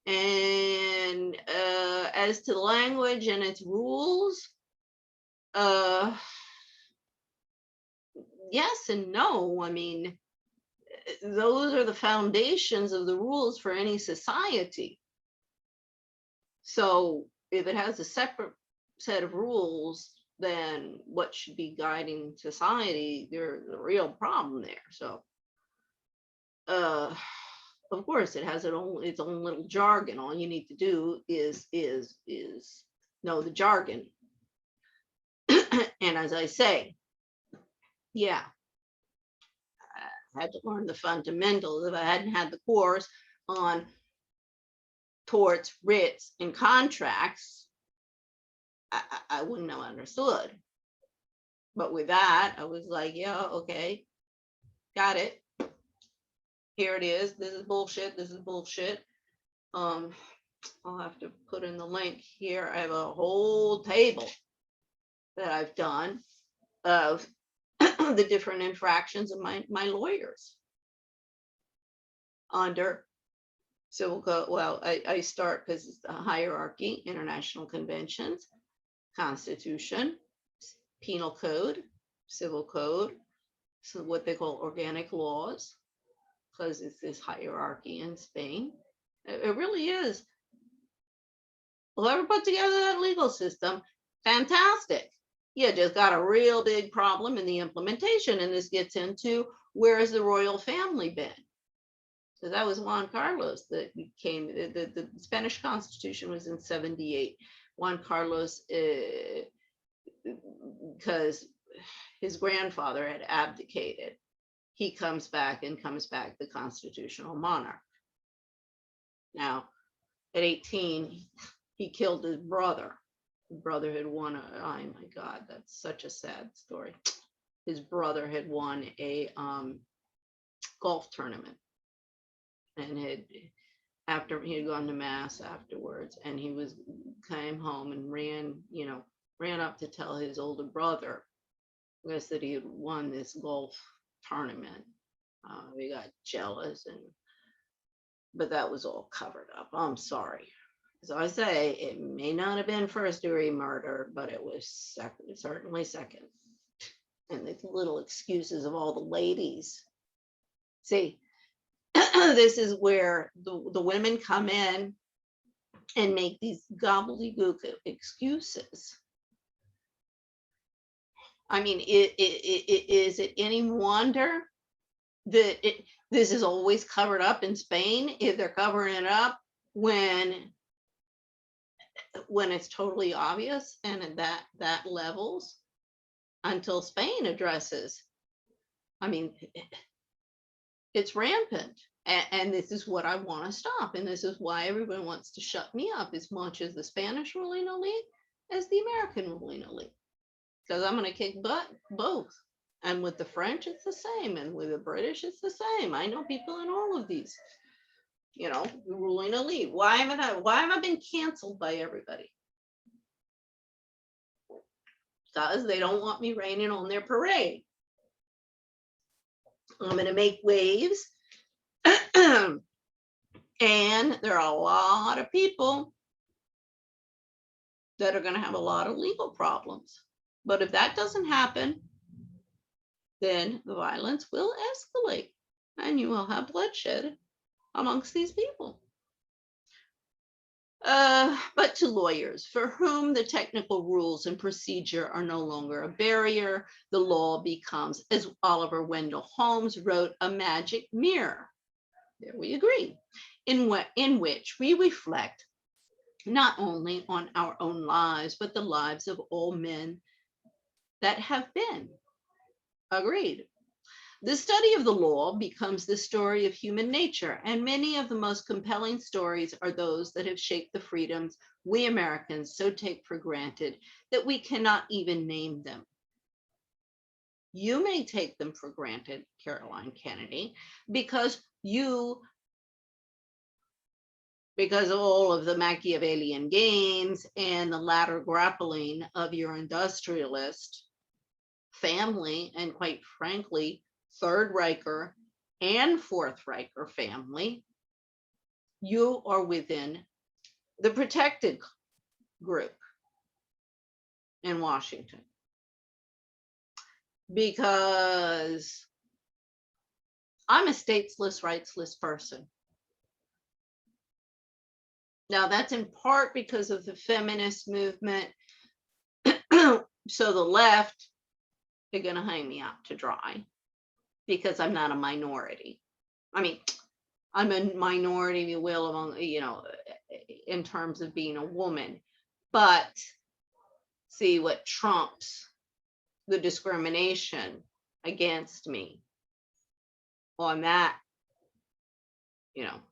And as to the language and its rules, yes and no. I mean, those are the foundations of the rules for any society. So if it has a separate set of rules, then what should be guiding society, there's a real problem there. So of course, it has its own little jargon. All you need to do is know the jargon. And as I say, yeah, I had to learn the fundamentals. If I hadn't had the course on torts, writs, and contracts, I wouldn't have understood. But with that, I was like, yeah, okay, got it. Here it is. This is bullshit. This is bullshit. I'll have to put in the link here. I have a whole table that I've done of the different infractions of my lawyers under civil code. Well, I start because it's the hierarchy: international conventions, constitution, penal code, civil code, so what they call organic laws, because it's this hierarchy in Spain. It really is. Whoever put together that legal system, fantastic. You just got a real big problem in the implementation, and this gets into where has the royal family been? So that was Juan Carlos that came. The Spanish Constitution was in 78. Juan Carlos, because his grandfather had abdicated, he comes back the constitutional monarch. Now, at 18, he killed his brother. His brother had won oh my God, that's such a sad story. His brother had won a golf tournament, and after he had gone to mass afterwards, and he came home and ran up to tell his older brother, I guess, that he had won this golf tournament. He got jealous, but that was all covered up. I'm sorry. So I say it may not have been first degree murder, but it was certainly second. And the little excuses of all the ladies. See, this is where the women come in and make these gobbledygook excuses. I mean, is it any wonder that this is always covered up in Spain? If they're covering it up when it's totally obvious and at that levels, until Spain addresses. I mean, it's rampant. And this is what I want to stop. And this is why everyone wants to shut me up as much as the Spanish ruling elite as the American ruling elite. Because I'm going to kick butt both. And with the French, it's the same. And with the British, it's the same. I know people in all of these, ruling elite. Why have I been canceled by everybody? Because they don't want me raining on their parade. I'm going to make waves. And there are a lot of people that are going to have a lot of legal problems. But if that doesn't happen, then the violence will escalate and you will have bloodshed amongst these people. But to lawyers for whom the technical rules and procedure are no longer a barrier, the law becomes, as Oliver Wendell Holmes wrote, a magic mirror. There we agree, in which we reflect not only on our own lives, but the lives of all men that have been. Agreed. The study of the law becomes the story of human nature, and many of the most compelling stories are those that have shaped the freedoms we Americans so take for granted that we cannot even name them. You may take them for granted, Caroline Kennedy, because of all of the Machiavellian games and the latter grappling of your industrialist family, and quite frankly, Third Reicher and Fourth Reicher family, you are within the protected group in Washington. Because I'm a stateless, rightsless person. Now, that's in part because of the feminist movement. So the left, they're going to hang me out to dry because I'm not a minority. I mean, I'm a minority, if you will, among, in terms of being a woman. But see what trumps the discrimination against me on that,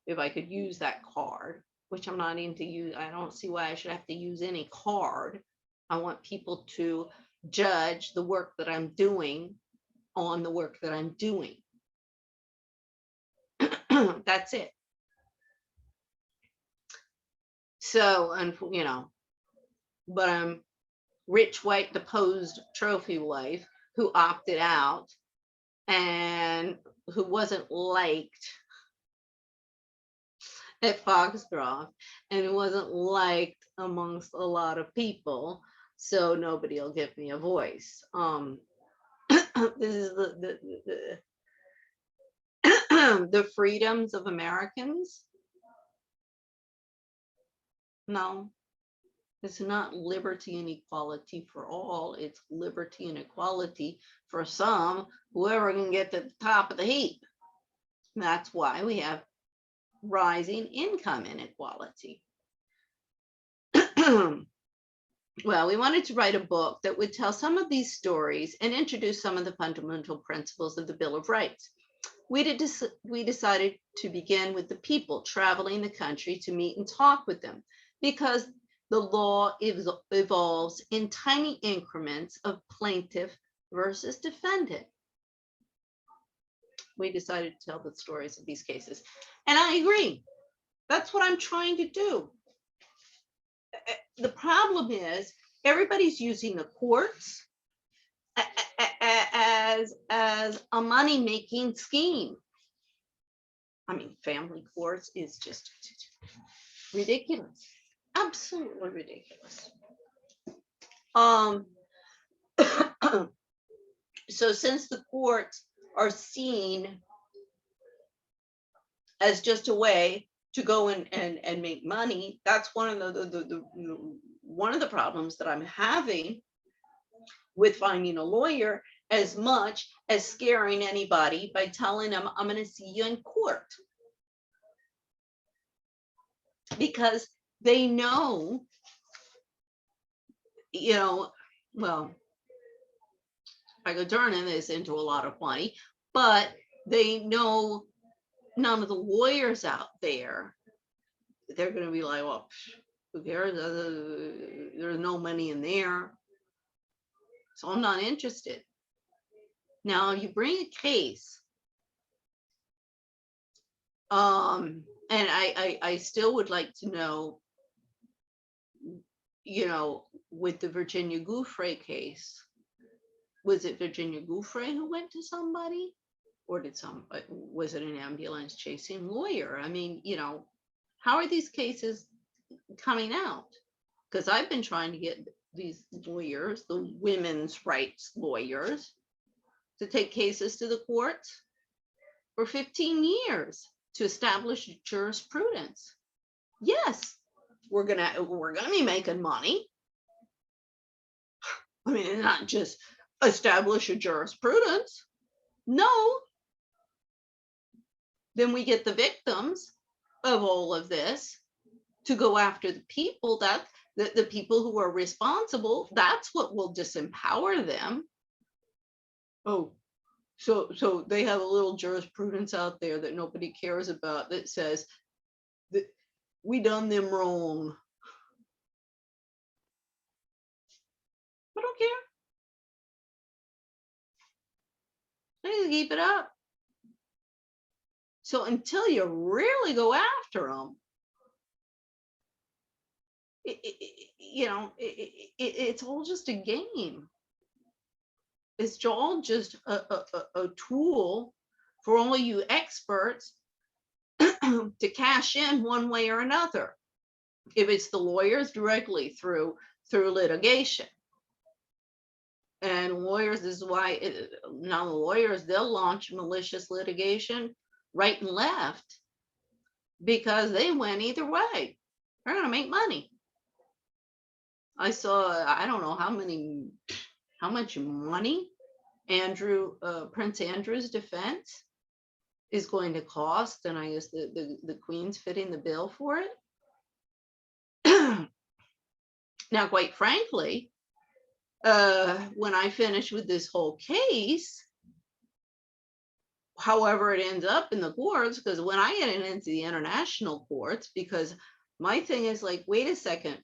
if I could use that card, which I'm not into use, I don't see why I should have to use any card. I want people to judge the work that I'm doing on the work that I'm doing. That's it. So, and but I'm rich, white, deposed trophy wife who opted out and who wasn't liked at Foxcroft and who wasn't liked amongst a lot of people. So nobody will give me a voice. This is the freedoms of Americans. No, it's not liberty and equality for all. It's liberty and equality for some, whoever can get to the top of the heap. And that's why we have rising income inequality. Well, we wanted to write a book that would tell some of these stories and introduce some of the fundamental principles of the Bill of Rights. We decided to begin with the people traveling the country to meet and talk with them, because the law evolves in tiny increments of plaintiff versus defendant. We decided to tell the stories of these cases. And I agree. That's what I'm trying to do. The problem is everybody's using the courts as a money-making scheme. I mean, family courts is just ridiculous. Absolutely ridiculous. So since the courts are seen as just a way to go and make money, that's one of the problems that I'm having with finding a lawyer, as much as scaring anybody by telling them I'm going to see you in court. Because they know, well, I could turn this into a lot of money, but they know none of the lawyers out there, they're going to be like, well, who cares? There's no money in there. So I'm not interested. Now, you bring a case, and I still would like to know, with the Virginia Giuffre case, was it Virginia Giuffre who went to somebody? Or was it an ambulance chasing lawyer? I mean, how are these cases coming out? Because I've been trying to get these lawyers, the women's rights lawyers, to take cases to the courts for 15 years to establish jurisprudence. Yes, we're gonna be making money. I mean, not just establish a jurisprudence. No. Then we get the victims of all of this to go after the people, that the people who are responsible. That's what will disempower them. Oh, so they have a little jurisprudence out there that nobody cares about that says that we done them wrong. I don't care. I need to keep it up. So until you really go after them, it's all just a game. It's all just a tool for all you experts to cash in one way or another. If it's the lawyers, directly through litigation. And lawyers, this is why now the lawyers, they'll launch malicious litigation right and left, because they went either way. They're going to make money. I saw, I don't know how much money Prince Andrew's defense is going to cost, and I guess the Queen's fitting the bill for it. Now, quite frankly, when I finish with this whole case, however it ends up in the courts, because when I get into the international courts, because my thing is like, wait a second,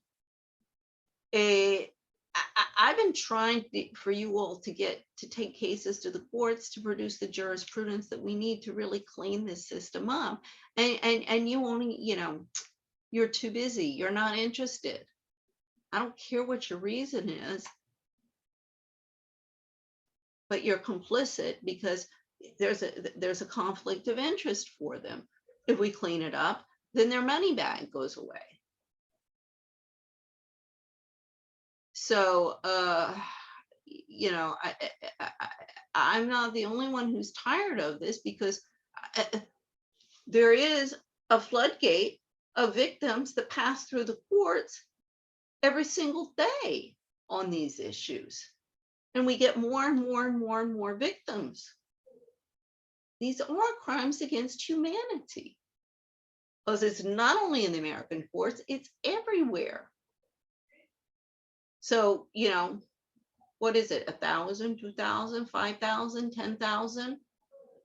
I've been trying for you all to take cases to the courts to produce the jurisprudence that we need to really clean this system up, and you only, you're too busy, you're not interested. I don't care what your reason is, but you're complicit because there's a conflict of interest for them. If we clean it up, then their money bag goes away. So, I'm not the only one who's tired of this, because there is a floodgate of victims that pass through the courts every single day on these issues. And we get more and more and more and more victims. These are crimes against humanity. Because it's not only in the American courts, it's everywhere. So, what is it? 1,000, 2,000, 5,000, 10,000,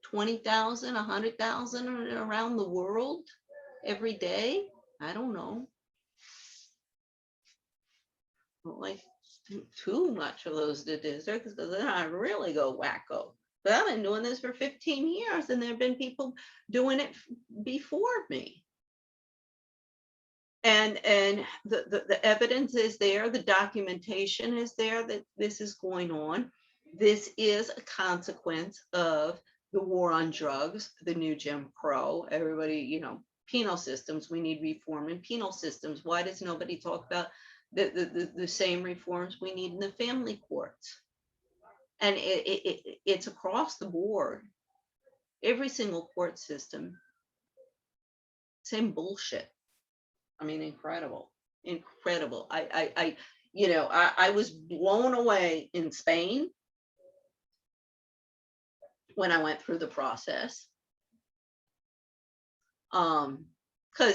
20,000, 100,000 around the world every day? I don't know. Like too much of those statistics, because then I really go wacko. But I've been doing this for 15 years, and there have been people doing it before me. And the evidence is there, the documentation is there that this is going on. This is a consequence of the war on drugs, the new Jim Crow. Everybody, penal systems, we need reform in penal systems. Why does nobody talk about the same reforms we need in the family courts? And it's across the board. Every single court system, same bullshit. I mean, incredible. I was blown away in Spain when I went through the process. Because,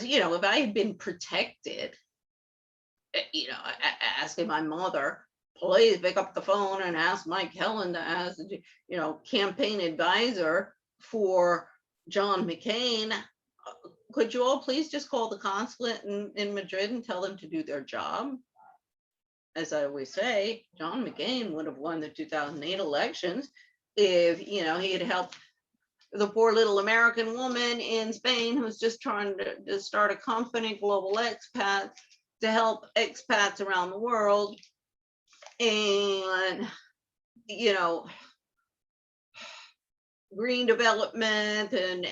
if I had been protected, asking my mother, please pick up the phone and ask Mike Helen to ask, campaign advisor for John McCain. Could you all please just call the consulate in Madrid and tell them to do their job? As I always say, John McCain would have won the 2008 elections if, he had helped the poor little American woman in Spain who's just trying to start a company, Global Expat, to help expats around the world. And, green development and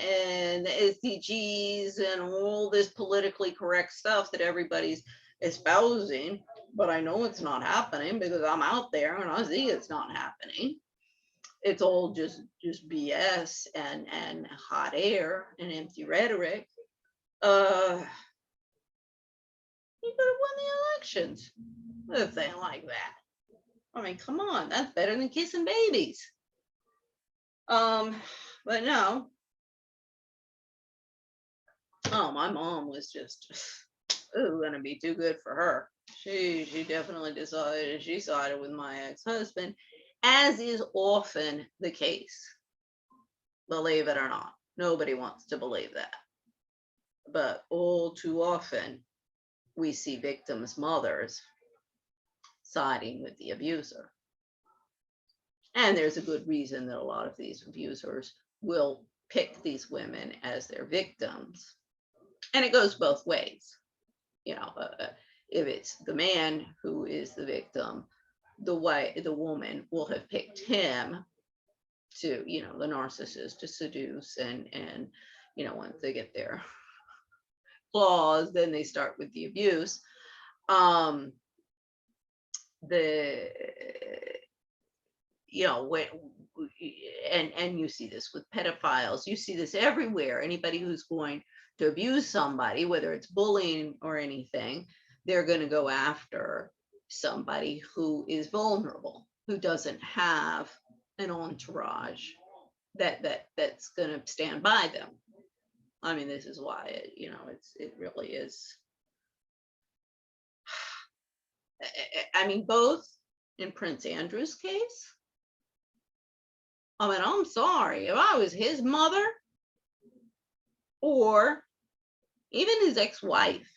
SDGs and all this politically correct stuff that everybody's espousing, but I know it's not happening because I'm out there and I see it's not happening. It's all just BS and hot air and empty rhetoric. You could have won the elections with a thing like that. I mean, come on, that's better than kissing babies. But no. Oh, my mom was just gonna be too good for her. She definitely decided, she sided with my ex-husband, as is often the case. Believe it or not. Nobody wants to believe that. But all too often, we see victims' mothers siding with the abuser. And there's a good reason that a lot of these abusers will pick these women as their victims. And it goes both ways. If it's the man who is the victim, the woman will have picked him to, the narcissist, to seduce, and once they get their claws, then they start with the abuse. And you see this with pedophiles, you see this everywhere. Anybody who's going to abuse somebody, whether it's bullying or anything, they're going to go after somebody who is vulnerable, who doesn't have an entourage, that's going to stand by them. I mean, this is why it really is. I mean, both in Prince Andrew's case. I mean, I'm sorry, if I was his mother or even his ex-wife,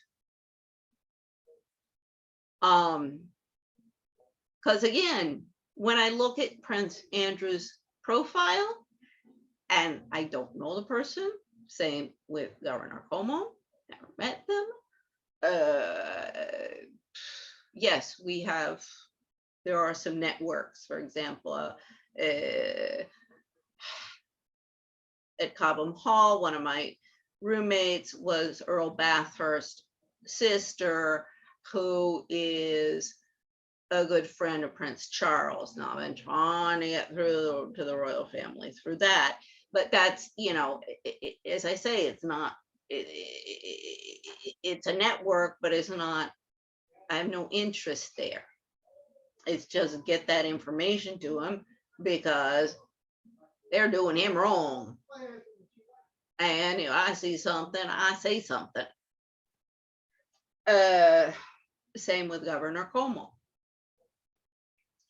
because again, when I look at Prince Andrew's profile, and I don't know the person, same with Governor Cuomo, never met them. Yes, there are some networks, for example, at Cobham Hall, one of my roommates was Earl Bathurst's sister, who is a good friend of Prince Charles. Now, I've been trying to get through to the royal family through that, but that's, as I say, it's not, it's a network, but it's not, I have no interest there. It's just get that information to him because they're doing him wrong. And I see something, I say something. Same with Governor Cuomo.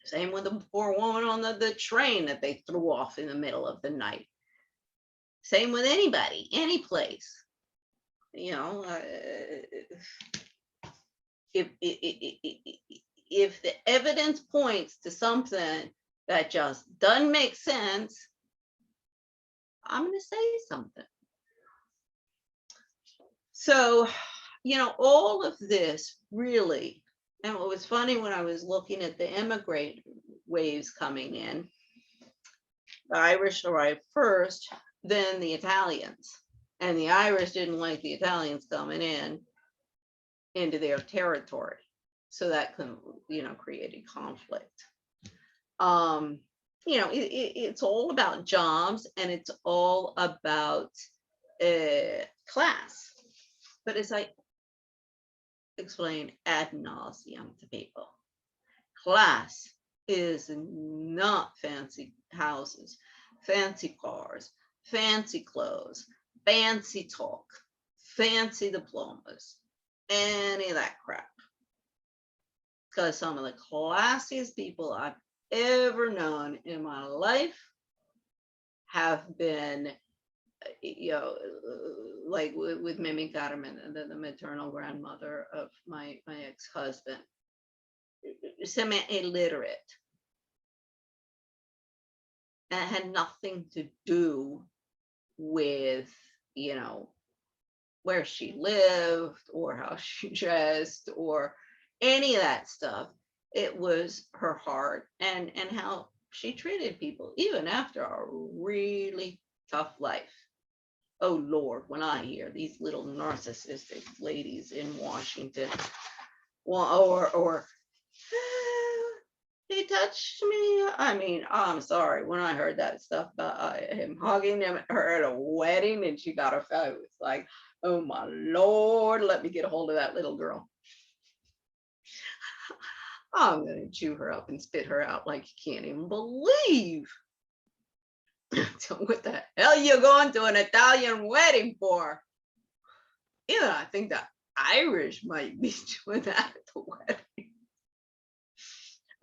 Same with the poor woman on the train that they threw off in the middle of the night. Same with anybody, any place. If the evidence points to something that just doesn't make sense, I'm going to say something. So, all of this really, and what was funny when I was looking at the immigrant waves coming in, the Irish arrived first, then the Italians. And the Irish didn't like the Italians coming into their territory. So that created conflict. It's all about jobs and it's all about class. But as I explain ad nauseum to people, class is not fancy houses, fancy cars, fancy clothes, fancy talk, fancy diplomas, any of that crap. Because some of the classiest people I've ever known in my life have been, like with Mimi Carmen, the maternal grandmother of my ex-husband, semi-illiterate. And it had nothing to do with, where she lived or how she dressed or any of that stuff. It was her heart and how she treated people, even after a really tough life. Oh Lord, when I hear these little narcissistic ladies in Washington, or he touched me. I mean, I'm sorry. When I heard that stuff about him hugging her at a wedding and she got a phone, it was like, oh my Lord, let me get a hold of that little girl. I'm going to chew her up and spit her out like you can't even believe. So what the hell you going to an Italian wedding for? Even I think the Irish might be doing that at the wedding.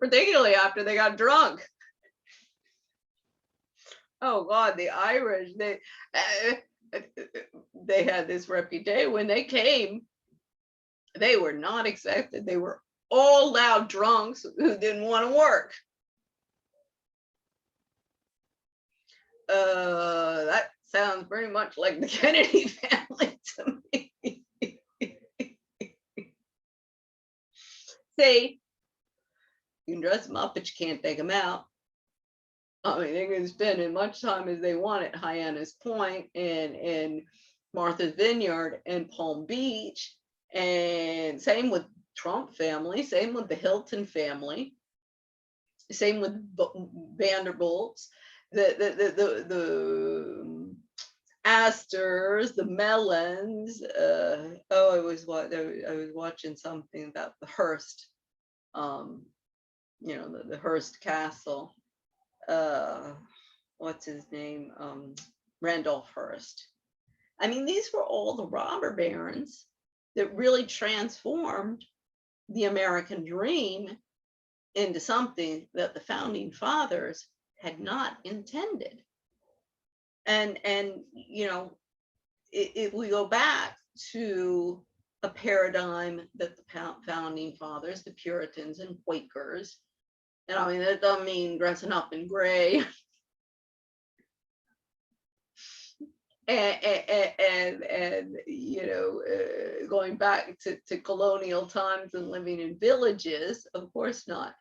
Particularly after they got drunk. Oh God, the Irish, they had this reputation. When they came, they were not accepted. They were all loud drunks who didn't want to work. That sounds pretty much like the Kennedy family to me. See, you can dress them up, but you can't take them out. I mean, they can spend as much time as they want at Hyannis Point and Martha's Vineyard and Palm Beach. And same with Trump family, same with the Hilton family, same with Vanderbilts, the Astors, the Mellons. I was watching something about the Hearst, the Hearst Castle. what's his name? Randolph Hearst. I mean, these were all the robber barons that really transformed the American dream into something that the founding fathers had not intended. And you know, if we go back to a paradigm that the founding fathers, the Puritans and Quakers, and I mean, that doesn't mean dressing up in gray, and you know, going back to colonial times and living in villages, of course not.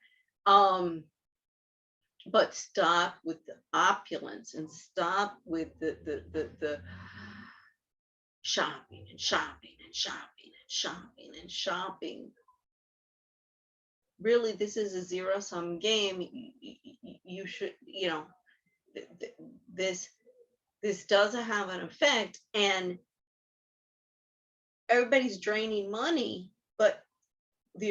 But stop with the opulence and stop with the shopping and shopping and shopping and shopping and shopping. Really, this is a zero-sum game. You should, you know, this doesn't have an effect, and everybody's draining money, but the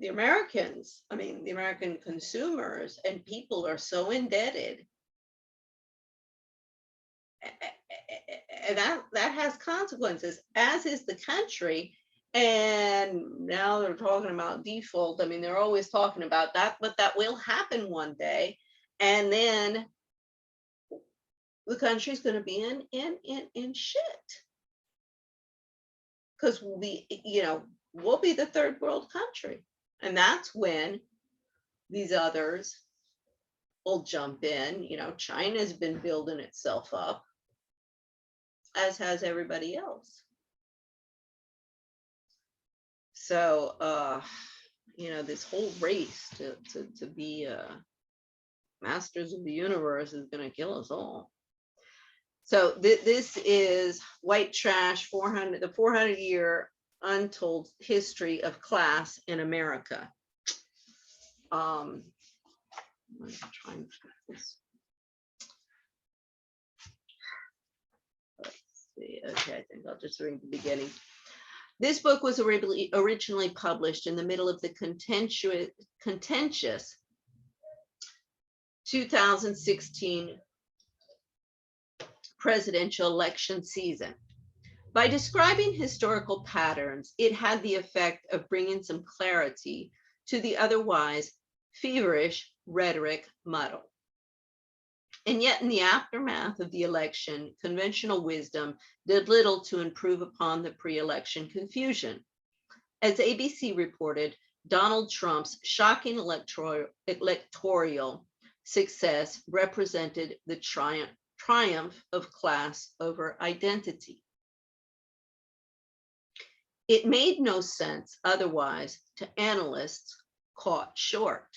Americans, I mean, the American consumers and people are so indebted, and that has consequences, as is the country. And now they're talking about default. I mean, they're always talking about that, but that will happen one day, and then the country's going to be in shit, because we'll be, you know, we'll be the third world country. And that's when these others will jump in. You know, China's been building itself up, as has everybody else. So, you know, this whole race to be masters of the universe is going to kill us all. So this is White Trash 400, the 400-year untold history of class in America. I'm trying to get this. Let's see. Okay, I think I'll just read the beginning. This book was originally published in the middle of the contentious 2016 presidential election season. By describing historical patterns, it had the effect of bringing some clarity to the otherwise feverish rhetoric muddle. And yet, in the aftermath of the election, conventional wisdom did little to improve upon the pre-election confusion. As ABC reported, Donald Trump's shocking electoral success represented the triumph of class over identity. It made no sense otherwise to analysts caught short.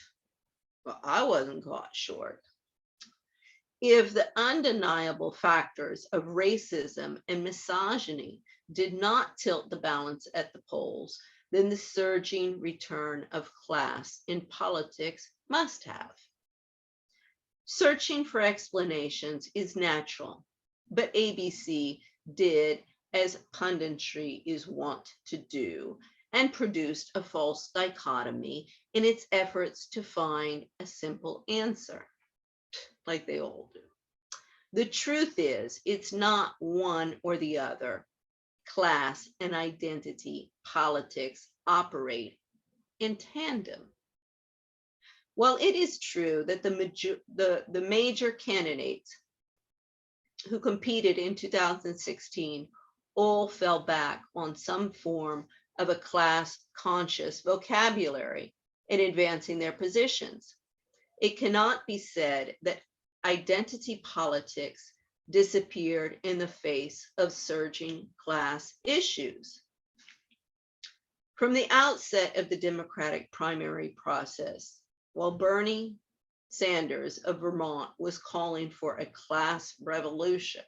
Well, I wasn't caught short. If the undeniable factors of racism and misogyny did not tilt the balance at the polls, then the surging return of class in politics must have. Searching for explanations is natural, but ABC did as punditry is wont to do, and produced a false dichotomy in its efforts to find a simple answer, like they all do. The truth is, it's not one or the other. Class and identity politics operate in tandem. While it is true that the major candidates who competed in 2016 all fell back on some form of a class-conscious vocabulary in advancing their positions, it cannot be said that identity politics disappeared in the face of surging class issues. From the outset of the Democratic primary process, while Bernie Sanders of Vermont was calling for a class revolution,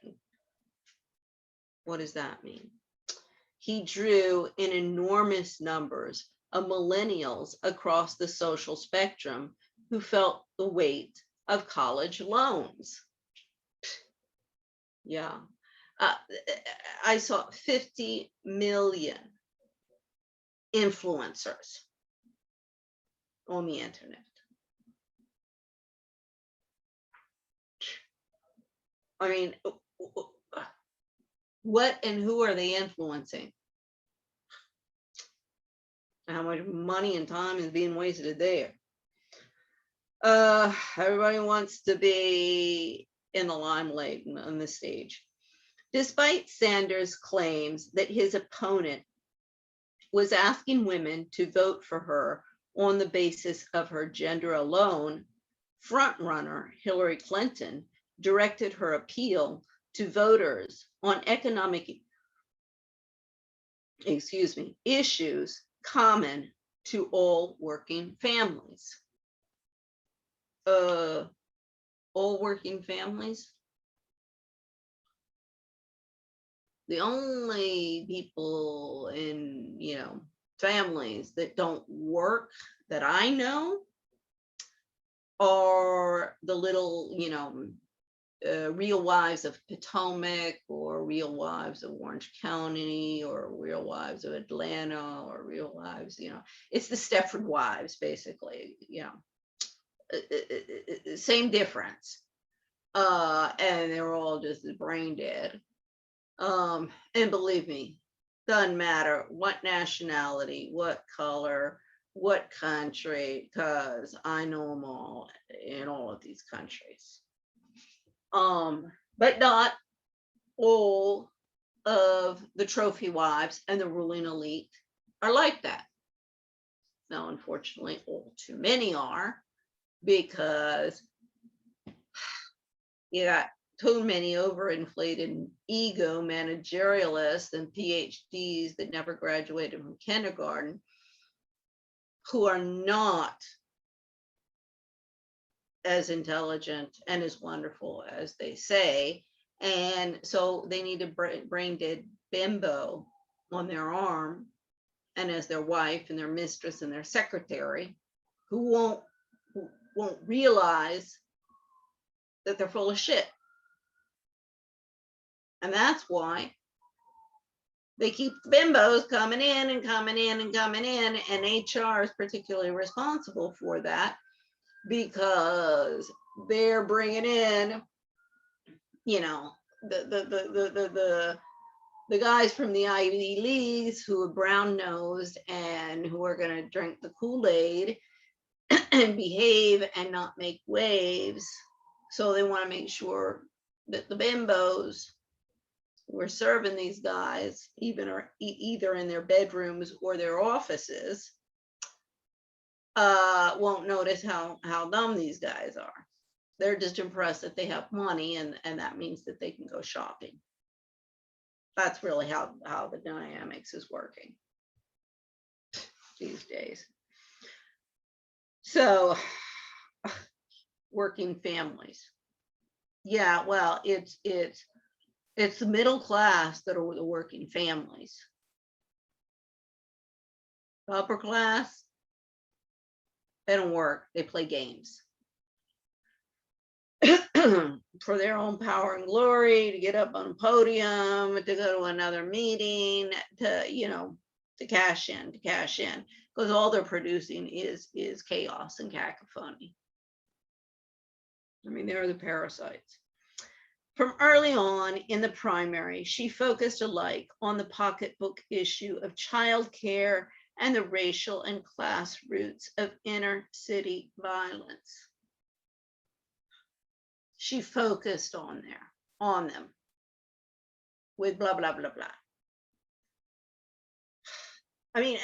what does that mean? He drew in enormous numbers of millennials across the social spectrum who felt the weight of college loans. Yeah, I saw 50 million influencers on the internet. I mean, what and who are they influencing? How much money and time is being wasted there? Everybody wants to be in the limelight on the stage. Despite Sanders' claims that his opponent was asking women to vote for her on the basis of her gender alone, frontrunner Hillary Clinton directed her appeal to voters on economic, issues common to all working families. All working families? The only people in, families that don't work that I know are the little, Real Wives of Potomac, or Real Wives of Orange County, or Real Wives of Atlanta, or Real Wives, it's the Stepford Wives, basically, same difference. And they're all just brain dead. And believe me, doesn't matter what nationality, what color, what country, because I know them all in all of these countries. But not all of the trophy wives and the ruling elite are like that. Now, unfortunately, all too many are, because you got too many overinflated ego managerialists and PhDs that never graduated from kindergarten, who are not as intelligent and as wonderful as they say. And so they need a brain dead bimbo on their arm, and as their wife and their mistress and their secretary, who won't realize that they're full of shit. And that's why they keep the bimbos coming in and coming in and coming in, and HR is particularly responsible for that, because they're bringing in, the guys from the Ivy Leagues who are brown-nosed and who are going to drink the Kool-Aid and behave and not make waves. So they want to make sure that the bimbos who are serving these guys, either in their bedrooms or their offices, won't notice how dumb these guys are. They're just impressed that they have money, and that means that they can go shopping. That's really how the dynamics is working these days. So, working families. Yeah, well, it's the middle class that are the working families. The upper class, they don't work, they play games. For their own power and glory, to get up on a podium, to go to another meeting, to cash in, because all they're producing is chaos and cacophony. I mean, they're the parasites. From early on in the primary, she focused alike on the pocketbook issue of childcare and the racial and class roots of inner city violence. She focused on them with blah, blah, blah, blah. I mean,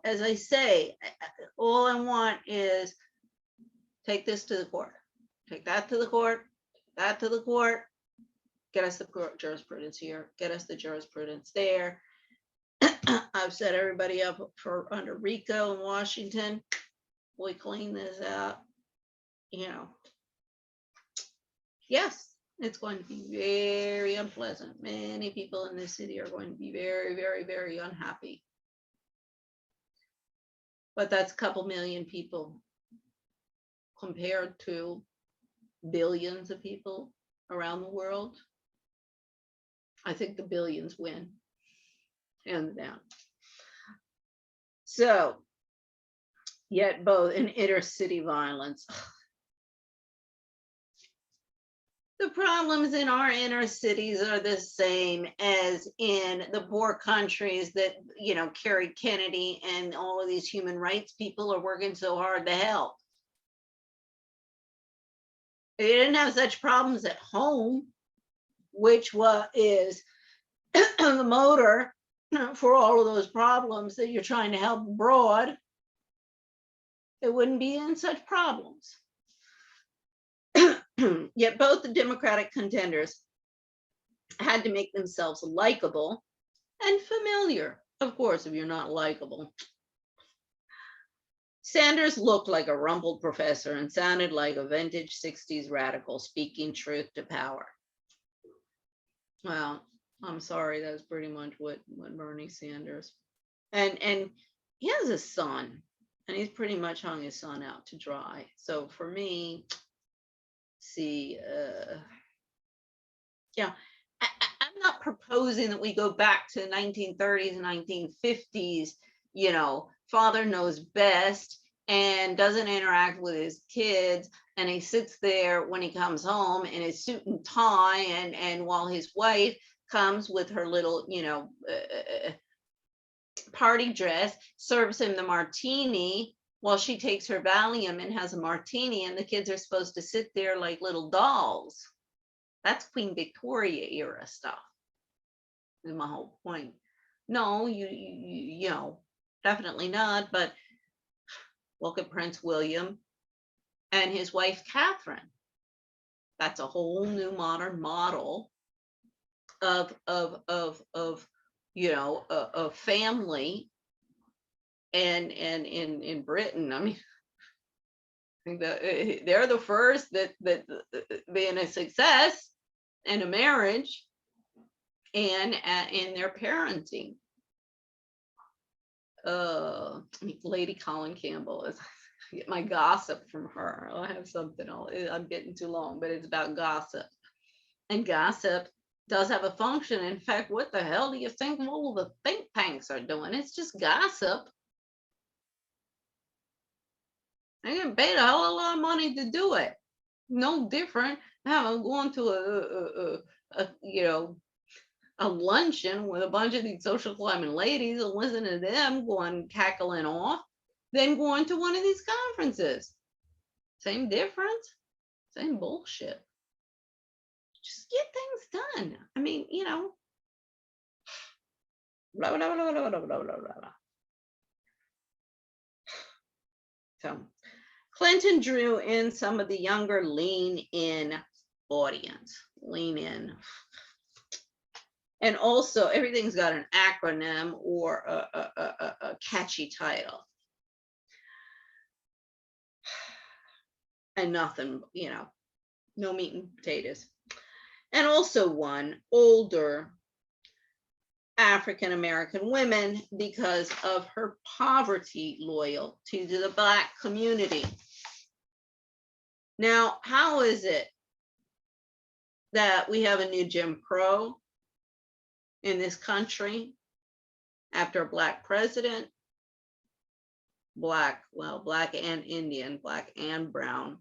as I say, all I want is take this to the court, take that to the court, that to the court, get us the jurisprudence here, get us the jurisprudence there. I've set everybody up for under RICO in Washington. We clean this out, Yes, it's going to be very unpleasant. Many people in this city are going to be very, very, very unhappy. But that's a couple million people compared to billions of people around the world. I think the billions win, hands down. So, yet both in inner city violence, The problems in our inner cities are the same as in the poor countries that, carry Kennedy and all of these human rights people are working so hard to help. They didn't have such problems at home, which is the motor for all of those problems that you're trying to help abroad. It wouldn't be in such problems. Yet both the Democratic contenders had to make themselves likable and familiar. Of course, if you're not likable. Sanders looked like a rumpled professor and sounded like a vintage 60s radical speaking truth to power. Well, I'm sorry, that's pretty much what Bernie Sanders. And he has a son, and he's pretty much hung his son out to dry. So for me, I'm not proposing that we go back to the 1930s and 1950s, father knows best and doesn't interact with his kids, and he sits there when he comes home in his suit and tie, and while his wife comes with her little, party dress, serves him the martini while she takes her Valium and has a martini, and the kids are supposed to sit there like little dolls. That's Queen Victoria era stuff, is my whole point. No, you know, definitely not, but look at Prince William and his wife, Catherine. That's a whole new modern model of family. And in Britain, I mean, they're the first that being a success in a marriage and in their parenting. Lady Colin Campbell is I get my gossip from her. I have something. I'm getting too long, but it's about gossip, and gossip does have a function. In fact, what the hell do you think all the think tanks are doing? It's just gossip. They get paid a hell of a lot of money to do it. No different. Now I'm going to a luncheon with a bunch of these social climbing ladies and listen to them going cackling off, then going to one of these conferences. Same difference, same bullshit. Just get things done. I mean, blah, blah, blah, blah, blah, blah, blah, blah. So Clinton drew in some of the younger lean-in audience. Lean in. And also, everything's got an acronym or a catchy title. And nothing, no meat and potatoes. And also one older African-American women because of her poverty loyalty to the Black community. Now, how is it that we have a new Jim Crow in this country after a Black president? Black and Indian, Black and brown.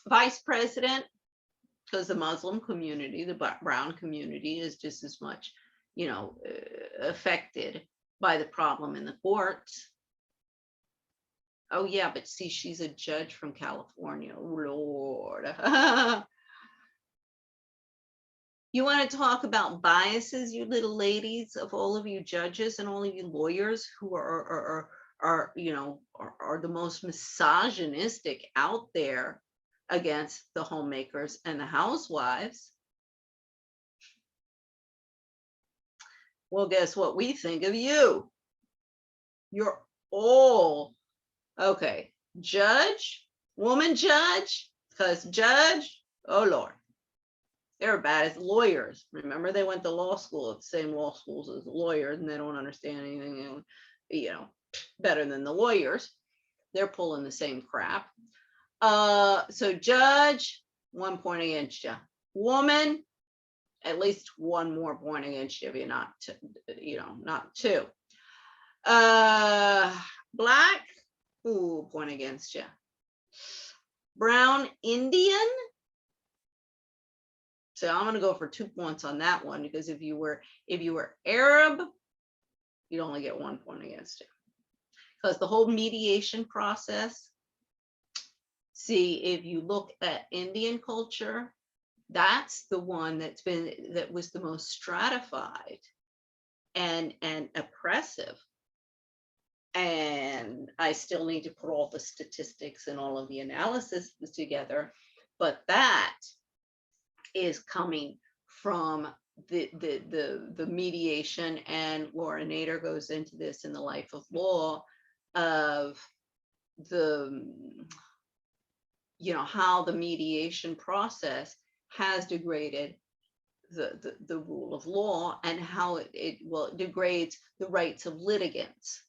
Vice president, because the Muslim community, the brown community is just as much, affected by the problem in the courts. Oh yeah, but see, she's a judge from California. Oh, Lord. You want to talk about biases, you little ladies, of all of you judges and all of you lawyers who are the most misogynistic out there against the homemakers and the housewives. Well, guess what we think of you? You're all okay. Judge, woman judge, because judge, oh Lord, they're bad as lawyers. Remember, they went to law school at the same law schools as lawyers, and they don't understand anything, better than the lawyers. They're pulling the same crap. So judge, 1 point against you. Woman, at least 1 more point against you if you're not, not 2. Black, ooh, point against you. Brown Indian, So I'm going to go for 2 points on that one, because if you were Arab, you'd only get 1 point against it. Because the whole mediation process, see, if you look at Indian culture, that's the one that was the most stratified and oppressive. And I still need to put all the statistics and all of the analysis together, but that is coming from the mediation, and Laura Nader goes into this in The Life of Law, of the, how the mediation process has degraded the rule of law, and how it degrades the rights of litigants.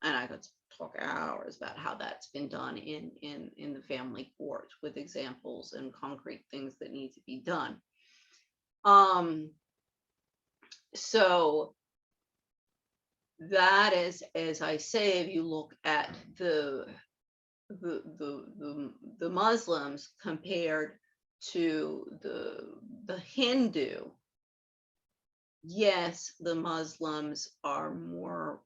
And I could talk hours about how that's been done in the family court, with examples and concrete things that need to be done. So that is, as I say, if you look at the Muslims compared to the Hindu, yes, the Muslims are more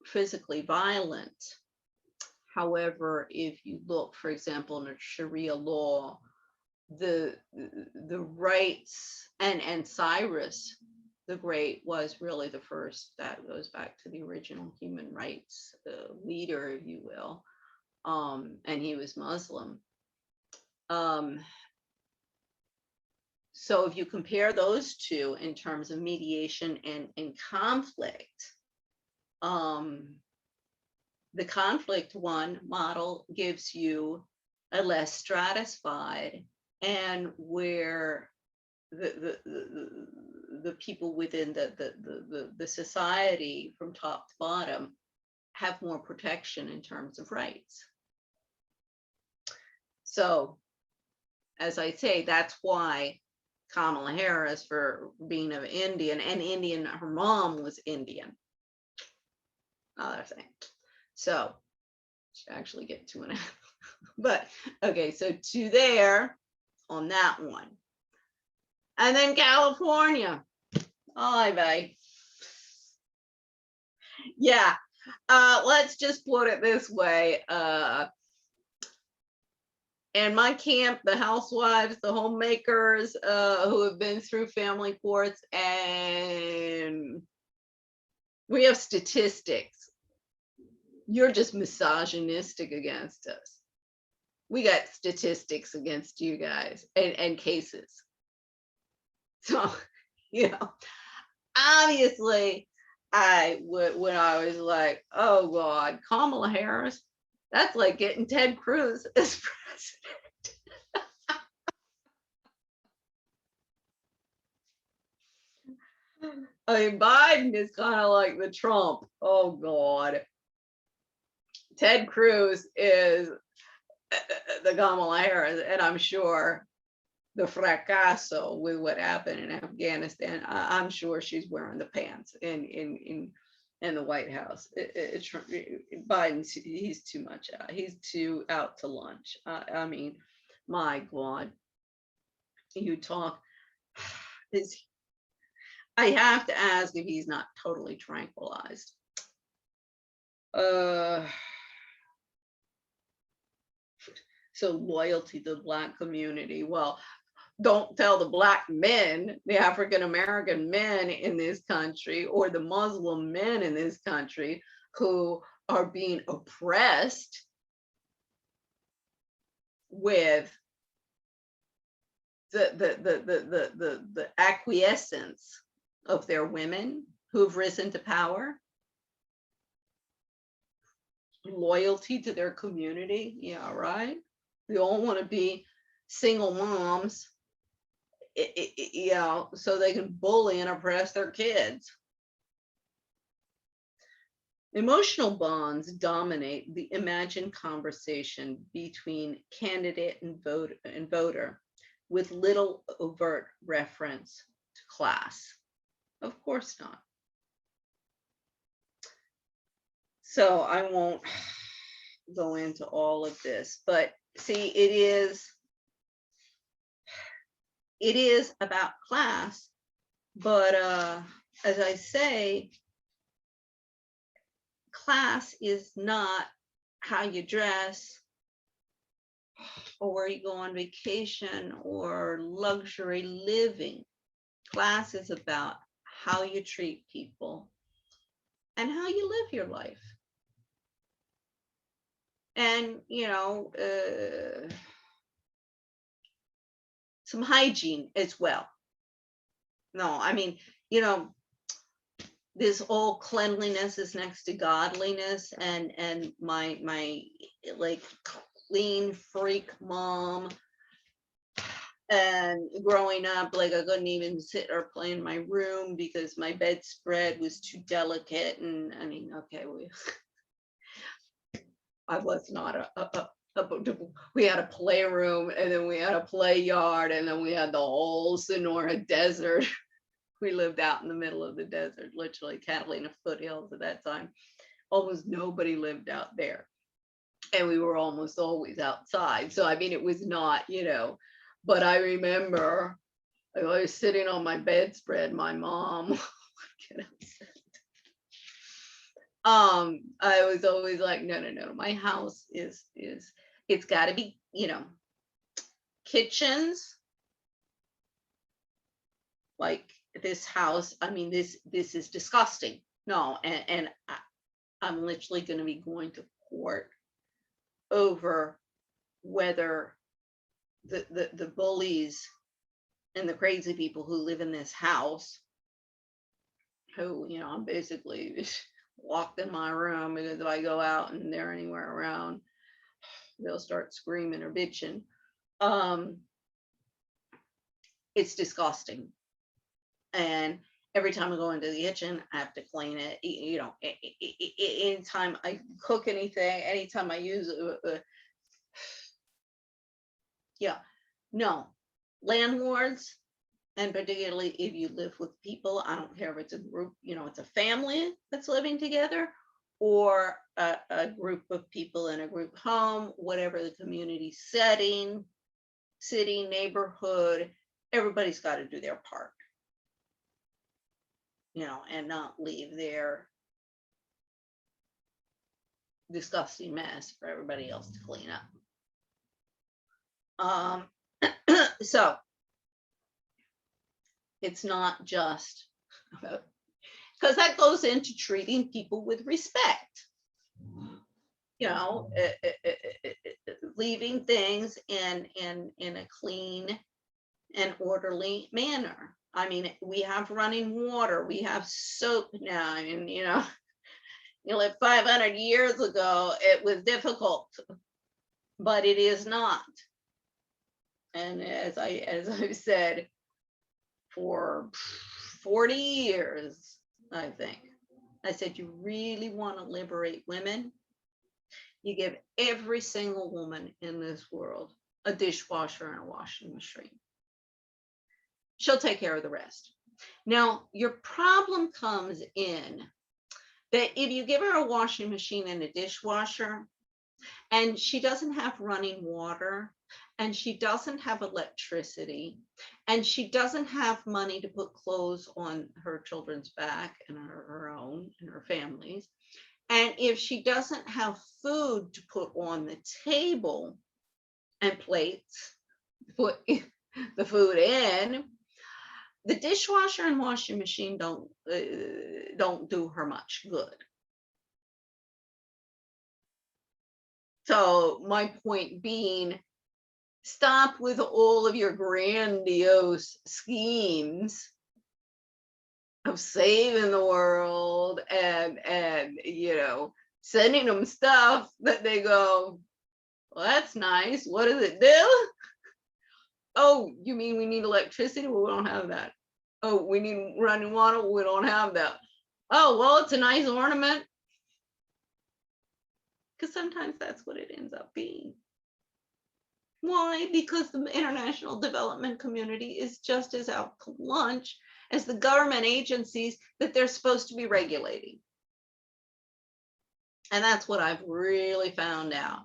physically violent. However, if you look, for example, in a Sharia law, the rights, and Cyrus the Great was really the first, that goes back to the original human rights leader, if you will, and he was Muslim. So if you compare those two in terms of mediation and conflict, the conflict one model gives you a less stratified, and where the people within the society from top to bottom have more protection in terms of rights. So, as I say, that's why Kamala Harris, for being of Indian, her mom was Indian. Another thing. So, should actually get 2.5. But okay, so 2 there on that one. And then California. Oh, bye. Yeah. Let's just put it this way. In my camp, the housewives, the homemakers, who have been through family courts, and we have statistics. You're just misogynistic against us. We got statistics against you guys, and cases. So, obviously, when I was like, oh God, Kamala Harris, that's like getting Ted Cruz as president. I mean, Biden is kind of like the Trump. Oh God. Ted Cruz is the Kamala Harris, and I'm sure the fracaso with what happened in Afghanistan, I'm sure she's wearing the pants in the White House. Biden, he's too much out. He's too out to lunch. I mean, my God, you talk. I have to ask if he's not totally tranquilized. So loyalty to the Black community. Well, don't tell the Black men, the African-American men in this country, or the Muslim men in this country who are being oppressed with the acquiescence of their women who've risen to power. Loyalty to their community. Yeah, right. We all want to be single moms, so they can bully and oppress their kids. Emotional bonds dominate the imagined conversation between candidate and voter, with little overt reference to class. Of course not. So I won't go into all of this, but see, it it is about class, but as I say, class is not how you dress or where you go on vacation or luxury living. Class is about how you treat people and how you live your life. And, you know, some hygiene as well. No, I mean, you know, this whole cleanliness is next to godliness, and my like clean freak mom, and growing up, like, I couldn't even sit or play in my room because my bedspread was too delicate. And I mean, okay, I was not we had a playroom, and then we had a play yard, and then we had the whole Sonora Desert. We lived out in the middle of the desert, literally Catalina foothills at that time. Almost nobody lived out there. And we were almost always outside. So, I mean, it was not, you know, but I remember I was sitting on my bedspread, my mom, I was always like, no, my house is, it's got to be, you know, kitchens, like this house. I mean, this is disgusting. No, and I'm literally going to be going to court over whether the bullies and the crazy people who live in this house, who, you know, I'm basically locked in my room, because if I go out and they're anywhere around, they'll start screaming or bitching. It's disgusting. And every time I go into the kitchen, I have to clean it. You know, anytime I cook anything, anytime I use yeah, no, landlords, and particularly if you live with people, I don't care if it's a group, you know, it's a family that's living together, or a group of people in a group home, whatever the community setting, city, neighborhood, everybody's got to do their part. You know, and not leave their disgusting mess for everybody else to clean up. So it's not just about, because that goes into treating people with respect. You know, leaving things in a clean and orderly manner. I mean, we have running water, we have soap now, and you know, like 500 years ago, it was difficult, but it is not. And as I've said, for 40 years, I think, I said, you really want to liberate women? You give every single woman in this world a dishwasher and a washing machine. She'll take care of the rest. Now, your problem comes in that if you give her a washing machine and a dishwasher, and she doesn't have running water, and she doesn't have electricity, and she doesn't have money to put clothes on her children's back and her own and her family's, and if she doesn't have food to put on the table and plates to put the food in, the dishwasher and washing machine don't do her much good. So my point being, stop with all of your grandiose schemes of saving the world and you know, sending them stuff that they go, well, that's nice. What does it do? Oh, you mean we need electricity? Well, we don't have that. Oh, we need running water? We don't have that. Oh, well, it's a nice ornament. Because sometimes that's what it ends up being. Why? Because the international development community is just as out to lunch as the government agencies that they're supposed to be regulating. And that's what I've really found out.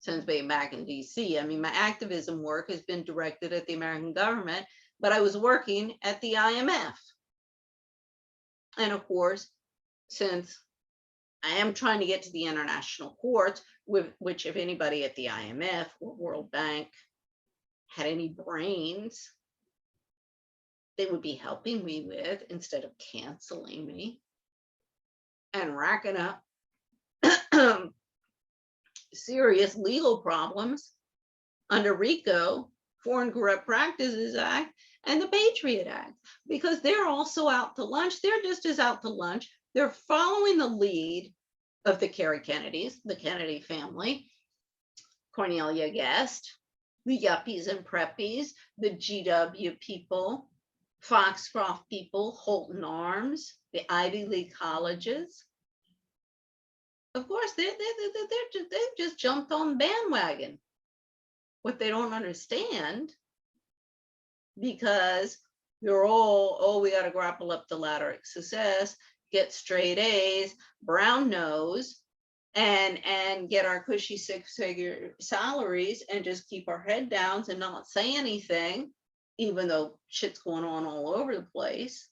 since being back in DC. I mean, my activism work has been directed at the American government, but I was working at the IMF. And of course, since I am trying to get to the international courts, which if anybody at the IMF or World Bank had any brains, they would be helping me with, instead of canceling me and racking up serious legal problems under RICO, Foreign Corrupt Practices Act, and the Patriot Act, because they're also out to lunch. They're just as out to lunch. They're following the lead of the Kerry Kennedys, the Kennedy family, Cornelia Guest, the yuppies and preppies, the GW people, Foxcroft people, Holton Arms, the Ivy League colleges. Of course, they've just jumped on the bandwagon. What they don't understand, because they're all, oh, we got to grapple up the ladder of success, get straight A's, brown nose, and get our cushy six-figure salaries and just keep our head down and not say anything, even though shit's going on all over the place,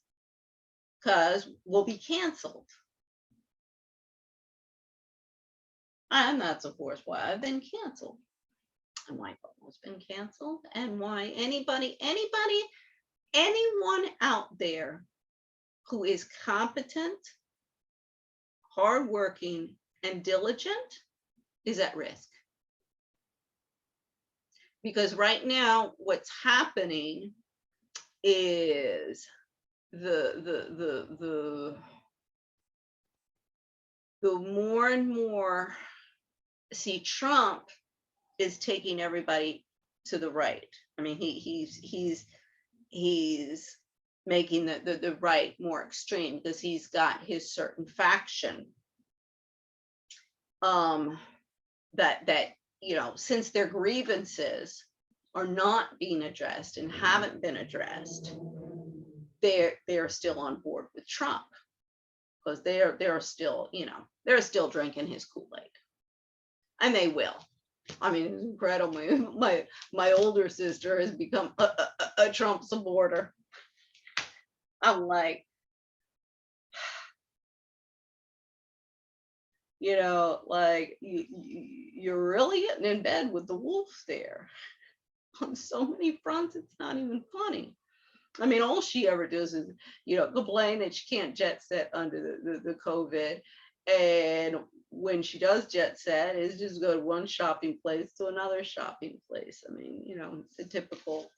because we'll be canceled. And that's, of course, why I've been canceled, and why Cuomo's been canceled, and why anyone out there who is competent, hardworking, and diligent is at risk. Because right now, what's happening is the more and more, see, Trump is taking everybody to the right. I mean, he's making the right more extreme, because he's got his certain faction that you know, since their grievances are not being addressed and haven't been addressed, they're still on board with Trump, because they're still, you know, they're still drinking his Kool-Aid, and they will. I mean, it's incredible. My older sister has become a Trump supporter. I'm like, you know, like you're really getting in bed with the wolves there on so many fronts. It's not even funny. I mean, all she ever does is, you know, complain that she can't jet set under the COVID. And when she does jet set, is just go to one shopping place to another shopping place. I mean, you know, it's a typical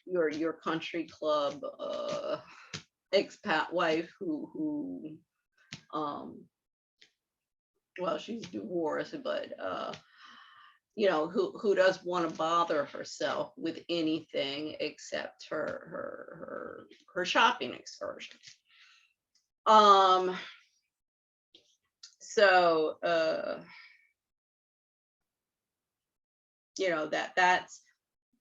your country club expat wife who well, she's divorced, but you know, who does want to bother herself with anything except her shopping excursions. So you know, that's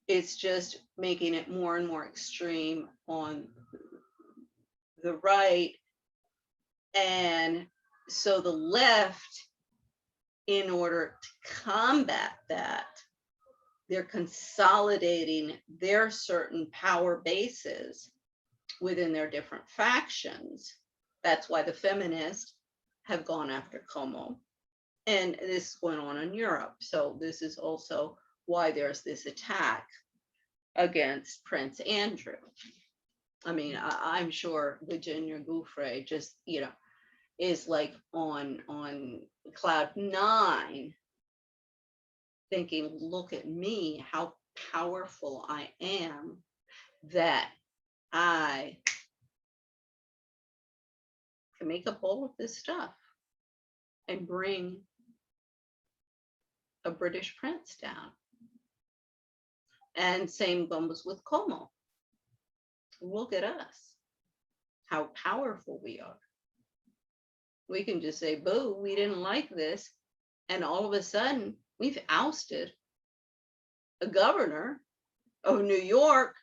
it's just making it more and more extreme on the right. And so the left, in order to combat that, they're consolidating their certain power bases within their different factions. That's why the feminists have gone after Cuomo. And this is going on in Europe. So this is also why there's this attack against Prince Andrew. I mean, I'm sure Virginia Giuffre just, you know, is like on cloud 9, thinking, look at me, how powerful I am, that I can make up all of this stuff and bring a British prince down. And same goes with Cuomo. Look at us, how powerful we are. We can just say, boo, we didn't like this. And all of a sudden, we've ousted a governor of New York,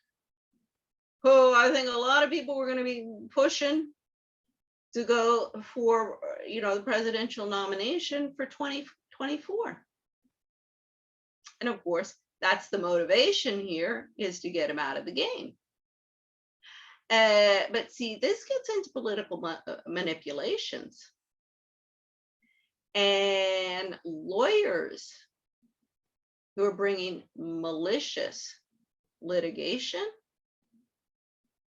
who I think a lot of people were going to be pushing to go for, you know, the presidential nomination for 2024. And of course, that's the motivation here, is to get him out of the game. But see, this gets into political manipulations. And lawyers who are bringing malicious litigation,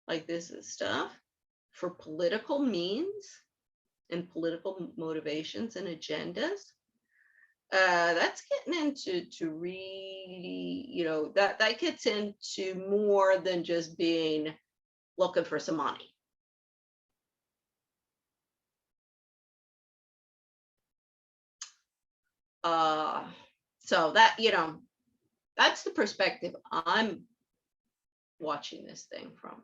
like this is stuff, for political means and political motivations and agendas, that's getting into that gets into more than just being looking for some money. So that, that's the perspective I'm watching this thing from.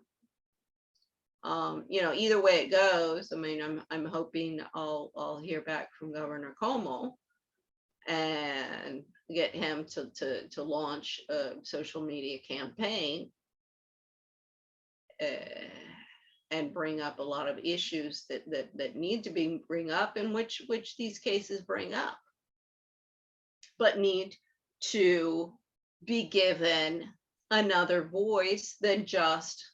Either way it goes, I mean, I'm hoping I'll hear back from Governor Cuomo and get him to launch a social media campaign and bring up a lot of issues that need to be bring up, and which these cases bring up, but need to be given another voice than just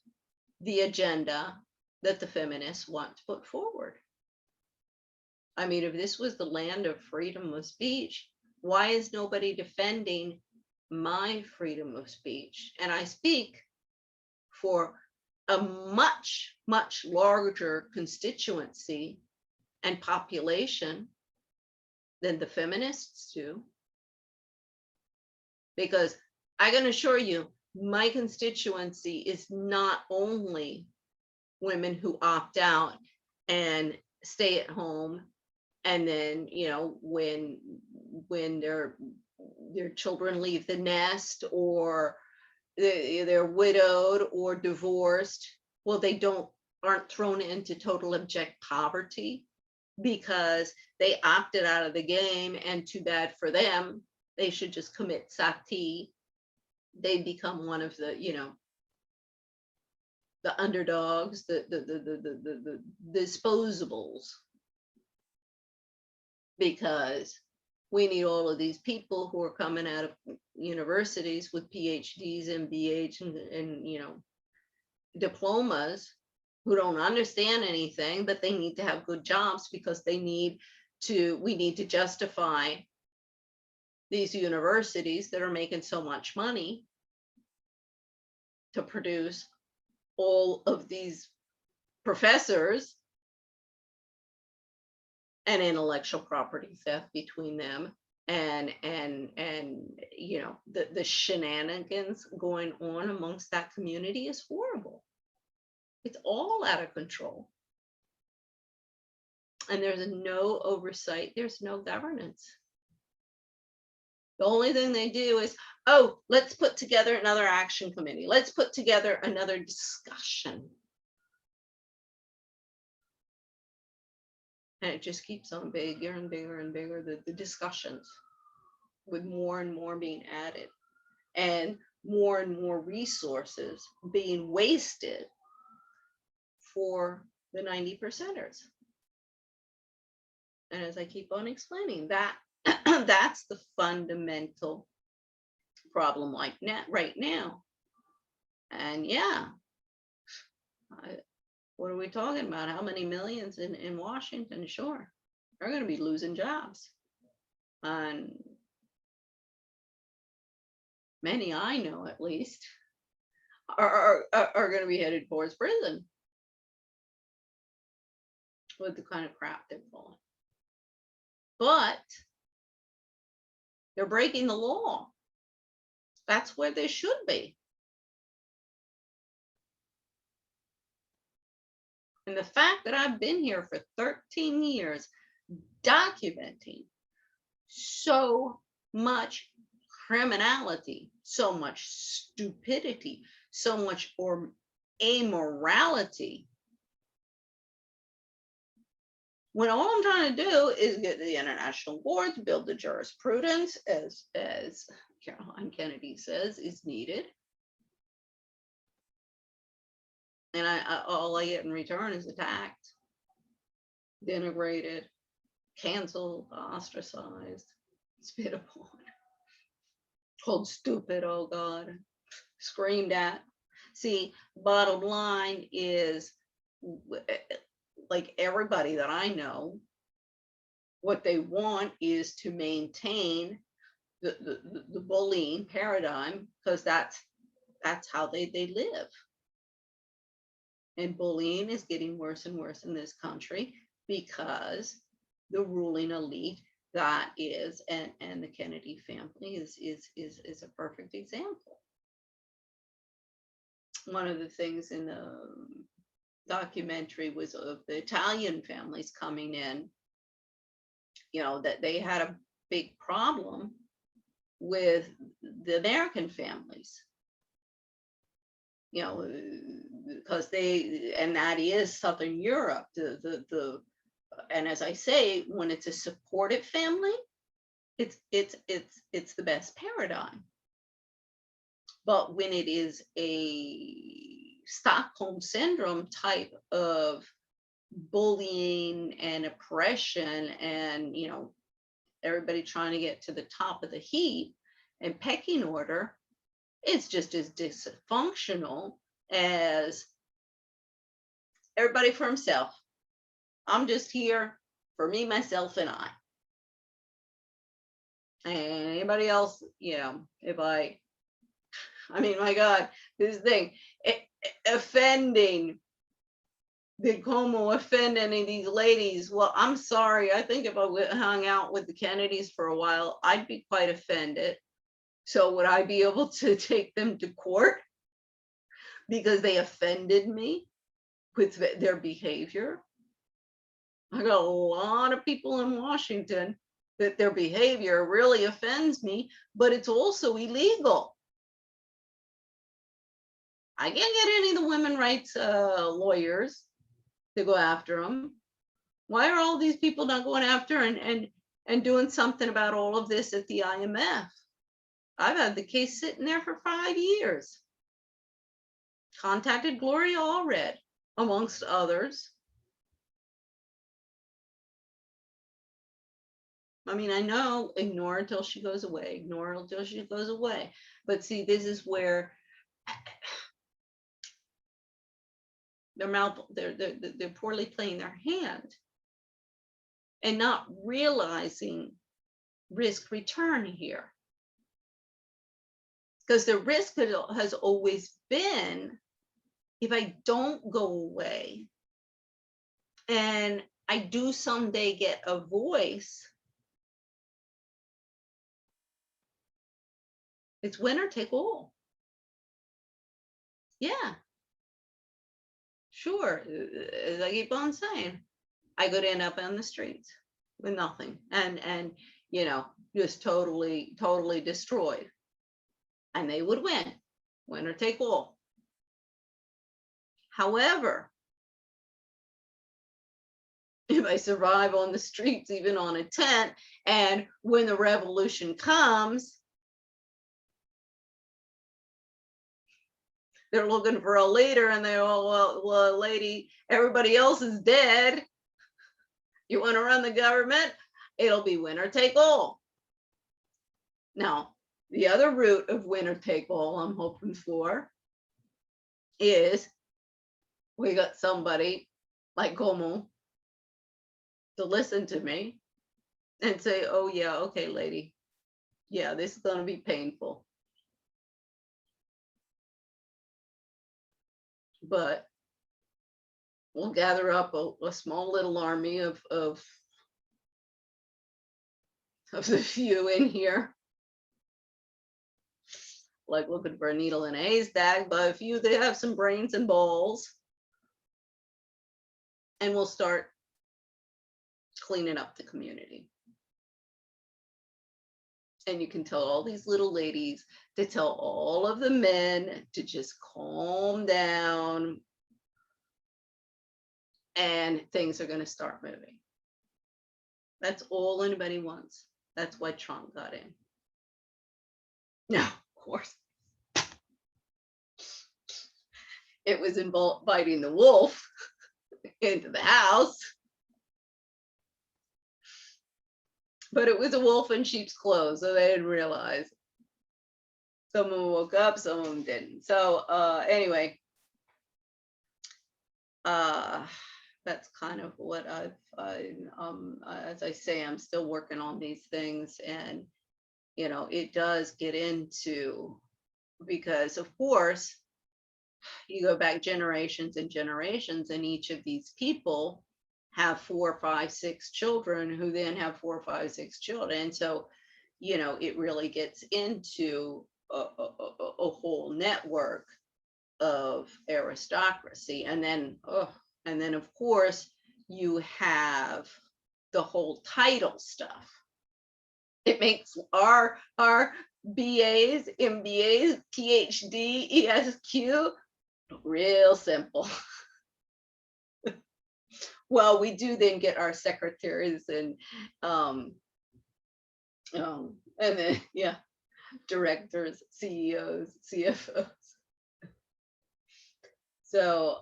the agenda that the feminists want to put forward. I mean, if this was the land of freedom of speech, why is nobody defending my freedom of speech? And I speak for a much, much larger constituency and population than the feminists do. Because I can assure you, my constituency is not only women who opt out and stay at home, and then when their children leave the nest, or they're widowed or divorced, well, they aren't thrown into total abject poverty because they opted out of the game, and too bad for them. They should just commit sati. They become one of the the underdogs, the disposables, because we need all of these people who are coming out of universities with PhDs, MBAs, and diplomas, who don't understand anything, but they need to have good jobs because we need to justify these universities that are making so much money to produce all of these professors, and intellectual property theft between them, and the shenanigans going on amongst that community is horrible. It's all out of control, and there's no oversight, there's no governance. The only thing they do is, oh, let's put together another action committee, let's put together another discussion. And it just keeps on bigger and bigger and bigger, the discussions, with more and more being added, and more resources being wasted for the 90%ers. And as I keep on explaining, that's the fundamental problem right now. And what are we talking about? How many millions in Washington? Sure, they're going to be losing jobs. And many I know, at least, are going to be headed towards prison with the kind of crap they're pulling. But they're breaking the law. That's where they should be. And the fact that I've been here for 13 years documenting so much criminality, so much stupidity, so much amorality, when all I'm trying to do is get the international boards, build the jurisprudence, as Caroline Kennedy says, is needed. And all I get in return is attacked, denigrated, canceled, ostracized, spit upon. Told stupid, oh God, screamed at. See, bottom line is, like everybody that I know, what they want is to maintain the bullying paradigm, because that's how they live. And bullying is getting worse and worse in this country because the ruling elite, that is, and the Kennedy family is a perfect example. One of the things in the documentary was of the Italian families coming in, you know, that they had a big problem with the American families, you know, because and that is Southern Europe, and as I say, when it's a supportive family, it's the best paradigm. But when it is a Stockholm syndrome type of bullying and oppression, and, you know, everybody trying to get to the top of the heap and pecking order, it's just as dysfunctional as everybody for himself. I'm just here for me, myself, and I. And anybody else, you know, I mean, my God, this thing, offending, did Cuomo offend any of these ladies? Well, I'm sorry. I think if I hung out with the Kennedys for a while, I'd be quite offended. So would I be able to take them to court because they offended me with their behavior? I got a lot of people in Washington that their behavior really offends me, but it's also illegal. I can't get any of the women's rights lawyers to go after them. Why are all these people not going after and doing something about all of this at the IMF? I've had the case sitting there for 5 years. Contacted Gloria Allred, amongst others. I mean, I know, ignore until she goes away, ignore until she goes away. But see, this is where they're poorly playing their hand and not realizing risk return here. Because the risk has always been, if I don't go away and I do someday get a voice, it's winner take all. Yeah. Sure, as I keep on saying, I could end up on the streets with nothing and you know, just totally destroyed. And they would win, winner take all. However, if I survive on the streets, even on a tent, and when the revolution comes, they're looking for a leader and they're all, well, lady, everybody else is dead. You want to run the government? It'll be winner take all. Now, the other route of winner take all I'm hoping for is we got somebody like Cuomo to listen to me and say, oh yeah, okay, lady. Yeah, this is going to be painful. But we'll gather up a small little army of the few in here, like looking for a needle in a haystack, but a few that have some brains and balls, and we'll start cleaning up the community. And you can tell all these little ladies to tell all of the men to just calm down, and things are going to start moving. That's all anybody wants. That's why Trump got in. Now, of course, it was inviting the wolf into the house, but it was a wolf in sheep's clothes, so they didn't realize. Some of them woke up, some of them didn't. So anyway, that's kind of what as I say, I'm still working on these things, and you know, it does get into, because of course you go back generations and generations, and each of these people have 4, 5, 6 children who then have 4, 5, 6 children. So, you know, it really gets into a whole network of aristocracy. And then, of course, you have the whole title stuff. It makes our BAs, MBAs, PhD, ESQ real simple. Well, we do then get our secretaries and then yeah, directors, CEOs, CFOs. So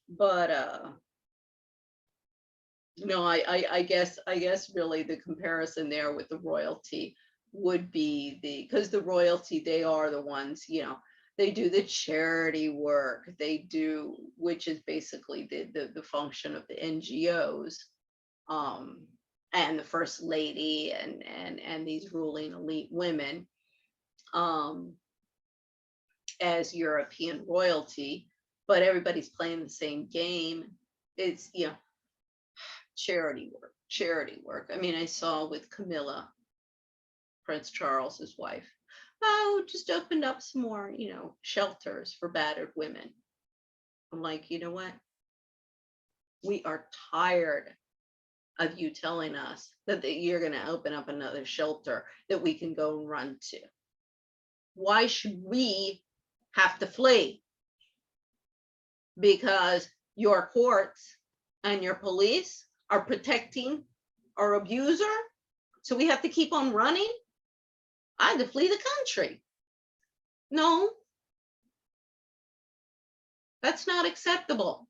but no, I guess really the comparison there with the royalty would be because the royalty, they are the ones, you know, they do the charity work, they do, which is basically the function of the NGOs, and the first lady and these ruling elite women, as European royalty, but everybody's playing the same game. It's, you know, charity work. I mean, I saw with Camilla, Prince Charles's wife, just opened up some more, you know, shelters for battered women. I'm like, you know what? We are tired of you telling us that you're going to open up another shelter that we can go and run to. Why should we have to flee? Because your courts and your police are protecting our abuser, so we have to keep on running? I had to flee the country. No, that's not acceptable.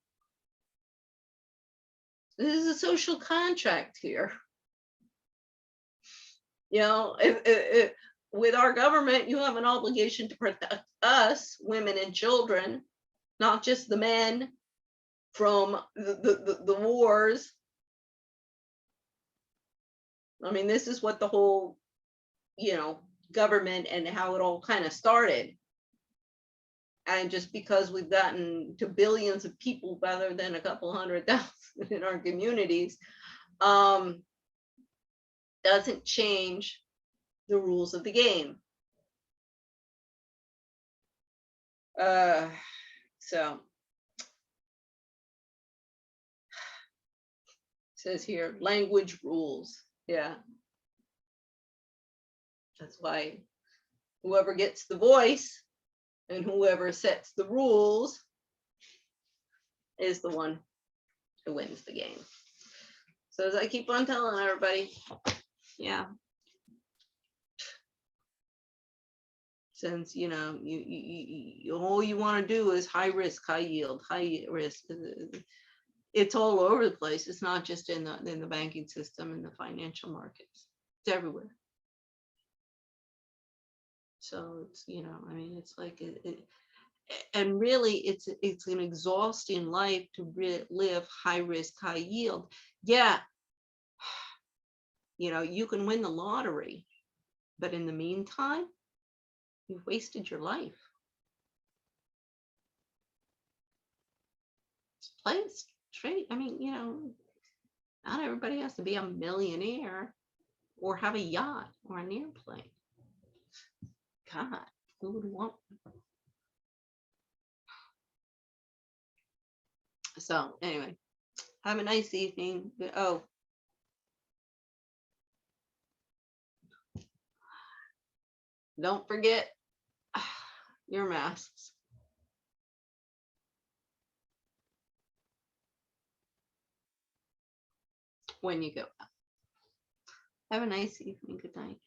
This is a social contract here. You know, with our government, you have an obligation to protect us, women and children, not just the men from the wars. I mean, this is what the whole, you know, government and how it all kind of started. And just because we've gotten to billions of people rather than a couple 100,000 in our communities, doesn't change the rules of the game. So it says here, language rules. Yeah. That's why whoever gets the voice and whoever sets the rules is the one who wins the game. So as I keep on telling everybody, yeah, since, you know, you all you want to do is high risk, high yield, high risk. It's all over the place. It's not just in the banking system and the financial markets. It's everywhere. So it's, you know, I mean, it's like and really it's an exhausting life to live high risk, high yield. Yeah, you know, you can win the lottery, but in the meantime, you've wasted your life. Play it straight. I mean, you know, not everybody has to be a millionaire or have a yacht or an airplane. God, who would want? So anyway, have a nice evening. Oh, don't forget your masks when you go out. Have a nice evening. Good night.